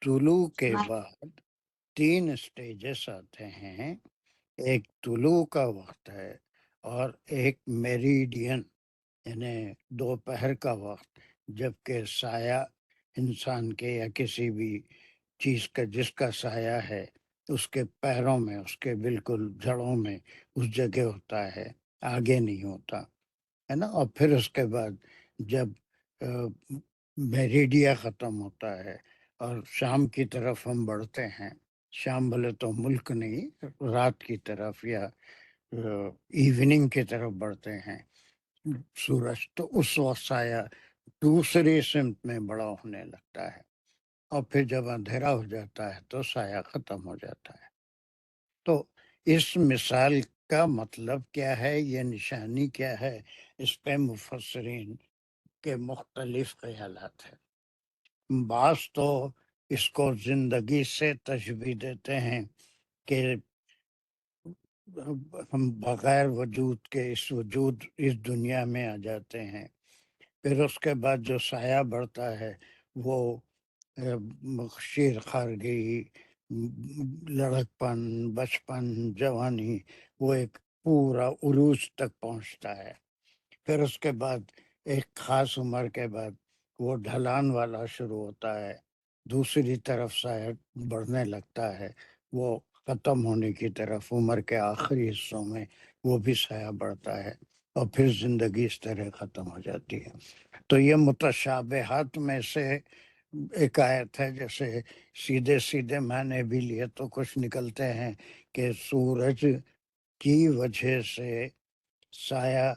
طلوع کے بعد 3 سٹیجز آتے ہیں. ایک طلوع کا وقت ہے اور ایک میریڈین یعنی دوپہر کا وقت، جبکہ سایہ انسان کے یا کسی بھی چیز کا جس کا سایہ ہے اس کے پیروں میں، اس کے بالکل جڑوں میں اس جگہ ہوتا ہے، آگے نہیں ہوتا ہے نا. اور پھر اس کے بعد جب میریڈیا ختم ہوتا ہے اور شام کی طرف ہم بڑھتے ہیں، شام بولے تو ملک نہیں، رات کی طرف یا ایوننگ کی طرف بڑھتے ہیں سورج، تو اس وقت سایہ دوسری سمت میں بڑا ہونے لگتا ہے. اور پھر جب اندھیرا ہو جاتا ہے تو سایہ ختم ہو جاتا ہے. تو اس مثال کا مطلب کیا ہے، یہ نشانی کیا ہے، اس پہ مفسرین کے مختلف خیالات ہیں. بعض تو اس کو زندگی سے تشبیہ دیتے ہیں کہ ہم بغیر وجود کے اس دنیا میں آ جاتے ہیں. پھر اس کے بعد جو سایہ بڑھتا ہے وہ شیر خارگی، لڑکپن، بچپن، جوانی، وہ ایک پورا عروج تک پہنچتا ہے. پھر اس کے بعد ایک خاص عمر کے بعد وہ ڈھلان والا شروع ہوتا ہے، دوسری طرف سایہ بڑھنے لگتا ہے، وہ ختم ہونے کی طرف عمر کے آخری حصوں میں وہ بھی سایہ بڑھتا ہے، اور پھر زندگی اس طرح ختم ہو جاتی ہے. تو یہ متشابہات میں سے ایک آیت ہے. جیسے سیدھے سیدھے معنی بھی لیے تو کچھ نکلتے ہیں کہ سورج کی وجہ سے سایہ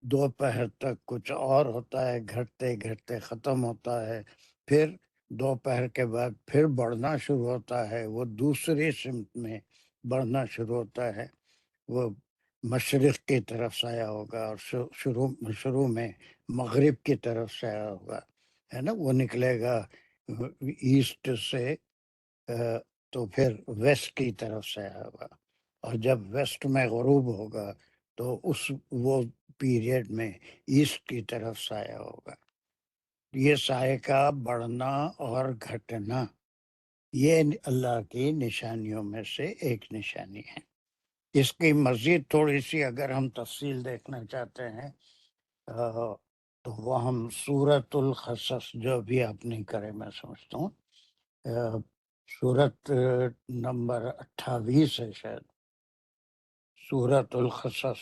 دوپہر تک کچھ اور ہوتا ہے، گھٹتے گھٹتے ختم ہوتا ہے، پھر دوپہر کے بعد پھر بڑھنا شروع ہوتا ہے، وہ دوسری سمت میں بڑھنا شروع ہوتا ہے، وہ مشرق کی طرف سایہ ہوگا اور شروع میں مغرب کی طرف سایہ ہوگا، ہے نا. وہ نکلے گا ایسٹ سے تو پھر ویسٹ کی طرف سایہ ہوگا، اور جب ویسٹ میں غروب ہوگا تو وہ پیریڈ میں ایسٹ کی طرف سایہ ہوگا. یہ سایہ کا بڑھنا اور گھٹنا یہ اللہ کی نشانیوں میں سے ایک نشانی ہے. اس کی مزید تھوڑی سی اگر ہم تفصیل دیکھنا چاہتے ہیں تو وہ ہم سورۃ القصص جو بھی آپ نہیں کرے میں سمجھتا ہوں سورت نمبر 28 ہے شاید، سورۃ القصص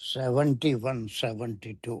71-72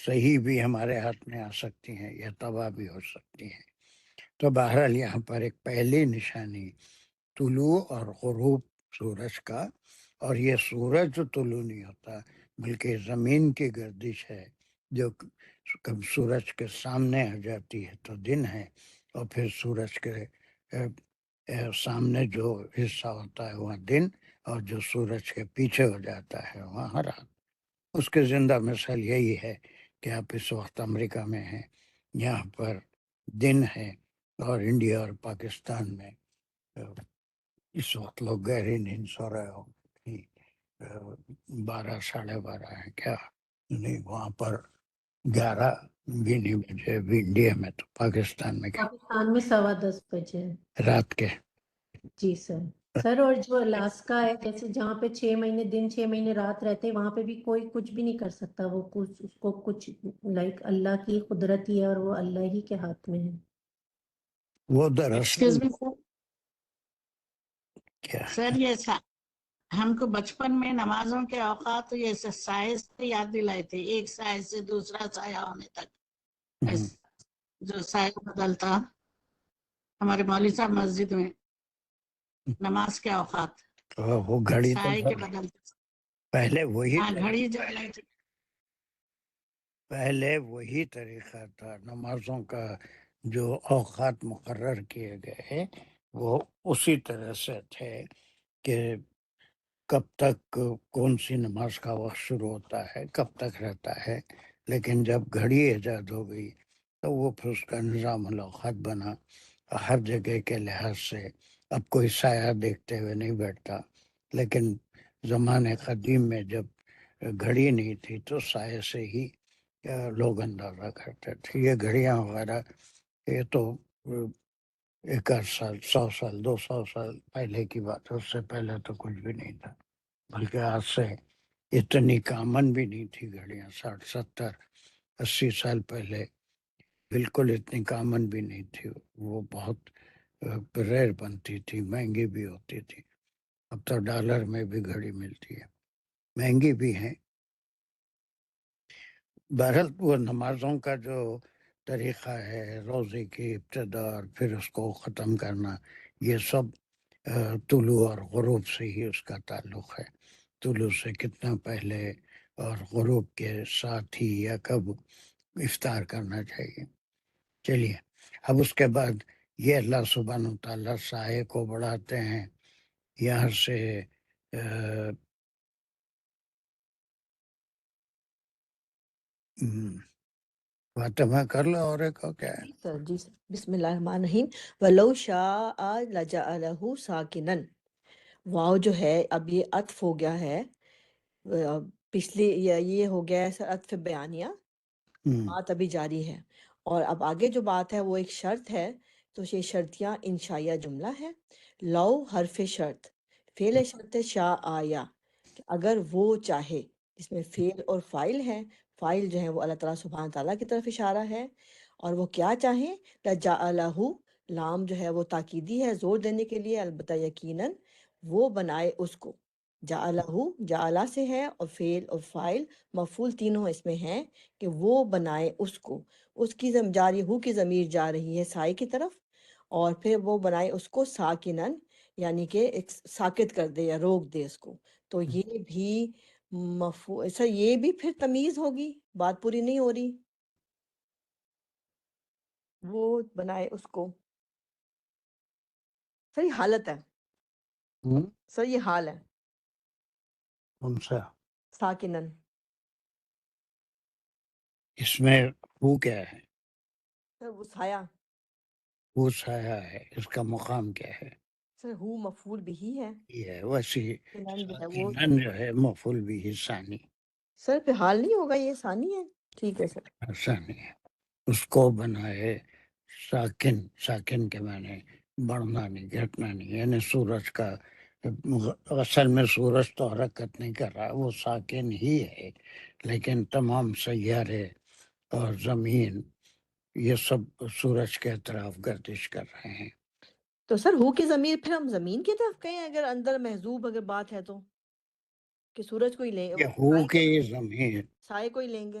صحیح بھی ہمارے ہاتھ میں آ سکتی ہیں یا تباہ بھی ہو سکتی ہیں. تو بہرحال یہاں پر ایک پہلی نشانی طلوع اور غروب سورج کا، اور یہ سورج جو طلوع نہیں ہوتا بلکہ زمین کی گردش ہے جو کب سورج کے سامنے آ جاتی ہے تو دن ہے، اور پھر سورج کے سامنے جو حصہ ہوتا ہے وہاں دن، اور جو سورج کے پیچھے ہو جاتا ہے وہاں رات. اس کے زندہ مثال یہی ہے کہ آپ اس وقت امریکہ میں ہیں، یہاں پر دن ہے، اور انڈیا اور پاکستان میں اس وقت لوگ گہری نیند سو رہے ہو، 12 12:30 ہے کیا نہیں، وہاں پر 11 بھی نہیں بجے ابھی انڈیا میں، تو پاکستان میں کیا پاکستان میں 10:15 بجے ہے. رات کے. جی سر، اور جو الاسکا ہے جیسے جہاں پہ 6 مہینے دن 6 مہینے رات رہتے ہیں، وہاں پہ بھی کوئی کچھ بھی نہیں کر سکتا، وہ کچھ اس کو کچھ لائک اللہ کی قدرت ہی ہے اور وہ اللہ ہی کے ہاتھ میں ہے. وہ دراصل ایکسکیوز می سر، کیا سر یہ ہم کو بچپن میں نمازوں کے اوقات یہ سائے سے یاد دلائے تھے، ایک سائے سے دوسرا سایہ ہونے تک جو سایہ بدلتا ہمارے مولوی صاحب مسجد میں نماز کے اوقات وہ گھڑی سائے کے تو بدلتے. پہلے وہی ہاں گھڑی جو پہلے وہی طریقہ تھا نمازوں کا، جو اوقات مقرر کیے گئے وہ اسی طرح سے تھے کہ کب تک کون سی نماز کا وقت شروع ہوتا ہے، کب تک رہتا ہے. لیکن جب گھڑی ایجاد ہو گئی تو وہ پھر اس کا نظام الاوقات بنا. ہر جگہ کے لحاظ سے اب کوئی سایہ دیکھتے ہوئے نہیں بیٹھتا، لیکن زمانے قدیم میں جب گھڑی نہیں تھی تو سائے سے ہی لوگ اندازہ کرتے تھے. یہ گھڑیاں وغیرہ یہ تو 1 سال 100 سال 200 سال پہلے کی بات ہے، اس سے پہلے تو کچھ بھی نہیں تھا. بلکہ آج سے اتنی کامن بھی نہیں تھی گھڑیاں. 60 70 80 سال پہلے بالکل اتنی کامن بھی نہیں تھی. وہ بہت ریئر بنتی تھی، مہنگی بھی ہوتی تھی. اب تو ڈالر میں بھی گھڑی ملتی ہے، مہنگی بھی ہیں. بہرحال وہ نمازوں کا جو طریقہ ہے، روزے کی ابتدا اور پھر اس کو ختم کرنا، یہ سب طلوع اور غروب سے ہی اس کا تعلق ہے. طلوع سے کتنا پہلے اور غروب کے ساتھ ہی یا کب افطار کرنا چاہیے. چلیے اب اس کے بعد یہ اللہ سبحانہ و تعالیٰ سائے کو بڑھاتے ہیں. یہاں سے فاطمہ کر لو اور ایک کو کیا ہے. جی سر بسم اللہ الرحمن الرحیم. وَلَوْ شَاءَ لَجَعَلَهُ سَاكِنًا. واو جو ہے اب یہ عطف ہو گیا ہے، پچھلی یہ ہو گیا ہے سر عطف بیانیہ، بات ابھی جاری ہے، اور اب آگے جو بات ہے وہ ایک شرط ہے. تو یہ شرطیاں انشائیہ جملہ ہے. لو حرف شرط، فعل شرط شاء آیا، کہ اگر وہ چاہے، جس میں فعل اور فاعل ہے. فاعل جو ہے وہ اللہ تعالیٰ سبحانہ تعالیٰ کی طرف اشارہ ہے، اور وہ کیا چاہیں، لجعلہ، لام جو ہے وہ تاکیدی ہے زور دینے کے لیے، البتہ یقیناً وہ بنائے اس کو. جعلہ جعلہ سے ہے، اور فعل اور فاعل مفعول تینوں اس میں ہیں کہ وہ بنائے اس کو. اس کی جاری ہو کی ضمیر جا رہی ہے سائے کی طرف، اور پھر وہ بنائے اس کو ساکنن، یعنی کہ ایک ساکت کر دے یا روک دے اس کو. تو یہ بھی سر یہ بھی پھر تمیز ہوگی، بات پوری نہیں ہو رہی. وہ بنائے اس کو، سر یہ حالت ہے، سر یہ حال ہے کون سا ساکنن. اس میں وہ کیا ہے؟ سر وہ سایہ، وہ سایہ ہے، اس کا مقام کیا ہے؟ سر ہو مفعول بھی ہے، یہ ہے ویسی ساکنن جو ہے وہ، ساکنن جو ہے مفعول بھی ثانی. سر پہ حال نہیں ہوگا، یہ ثانی ہے. ٹھیک ہے سر. ثانی ہے، اس کو بنائے ساکن. ساکن کے معنی بڑھنا نہیں، گھٹنا نہیں. یعنی سورج کا اصل میں سورج تو حرکت نہیں کر رہا، وہ ساکن ہی ہے، لیکن تمام سیارے اور زمین یہ سب سورج کے اطراف گردش کر رہے ہیں. تو سر ہو کی ضمیر پھر ہم زمین کی طرف کہیں، اگر اندر محذوب اگر بات ہے تو، کہ سورج کو ہی لیں، یہ ہو کے یہ ضمیر سائے کو ہی لیں گے.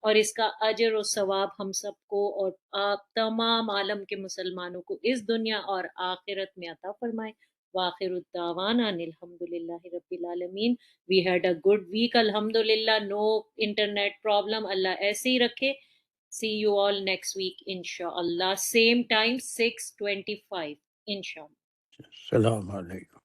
اور اس کا اجر و ثواب ہم سب کو اور آپ تمام عالم کے مسلمانوں کو اس دنیا اور آخرت میں عطا فرمائے. وآخر الدعوانا ان الحمدللہ رب العالمین. We had a good week, alhamdulillah. No internet problem. Allah ایسے ہی رکھے. See you all next week, inshallah. Same time, 6:25, inshallah. السلام علیکم.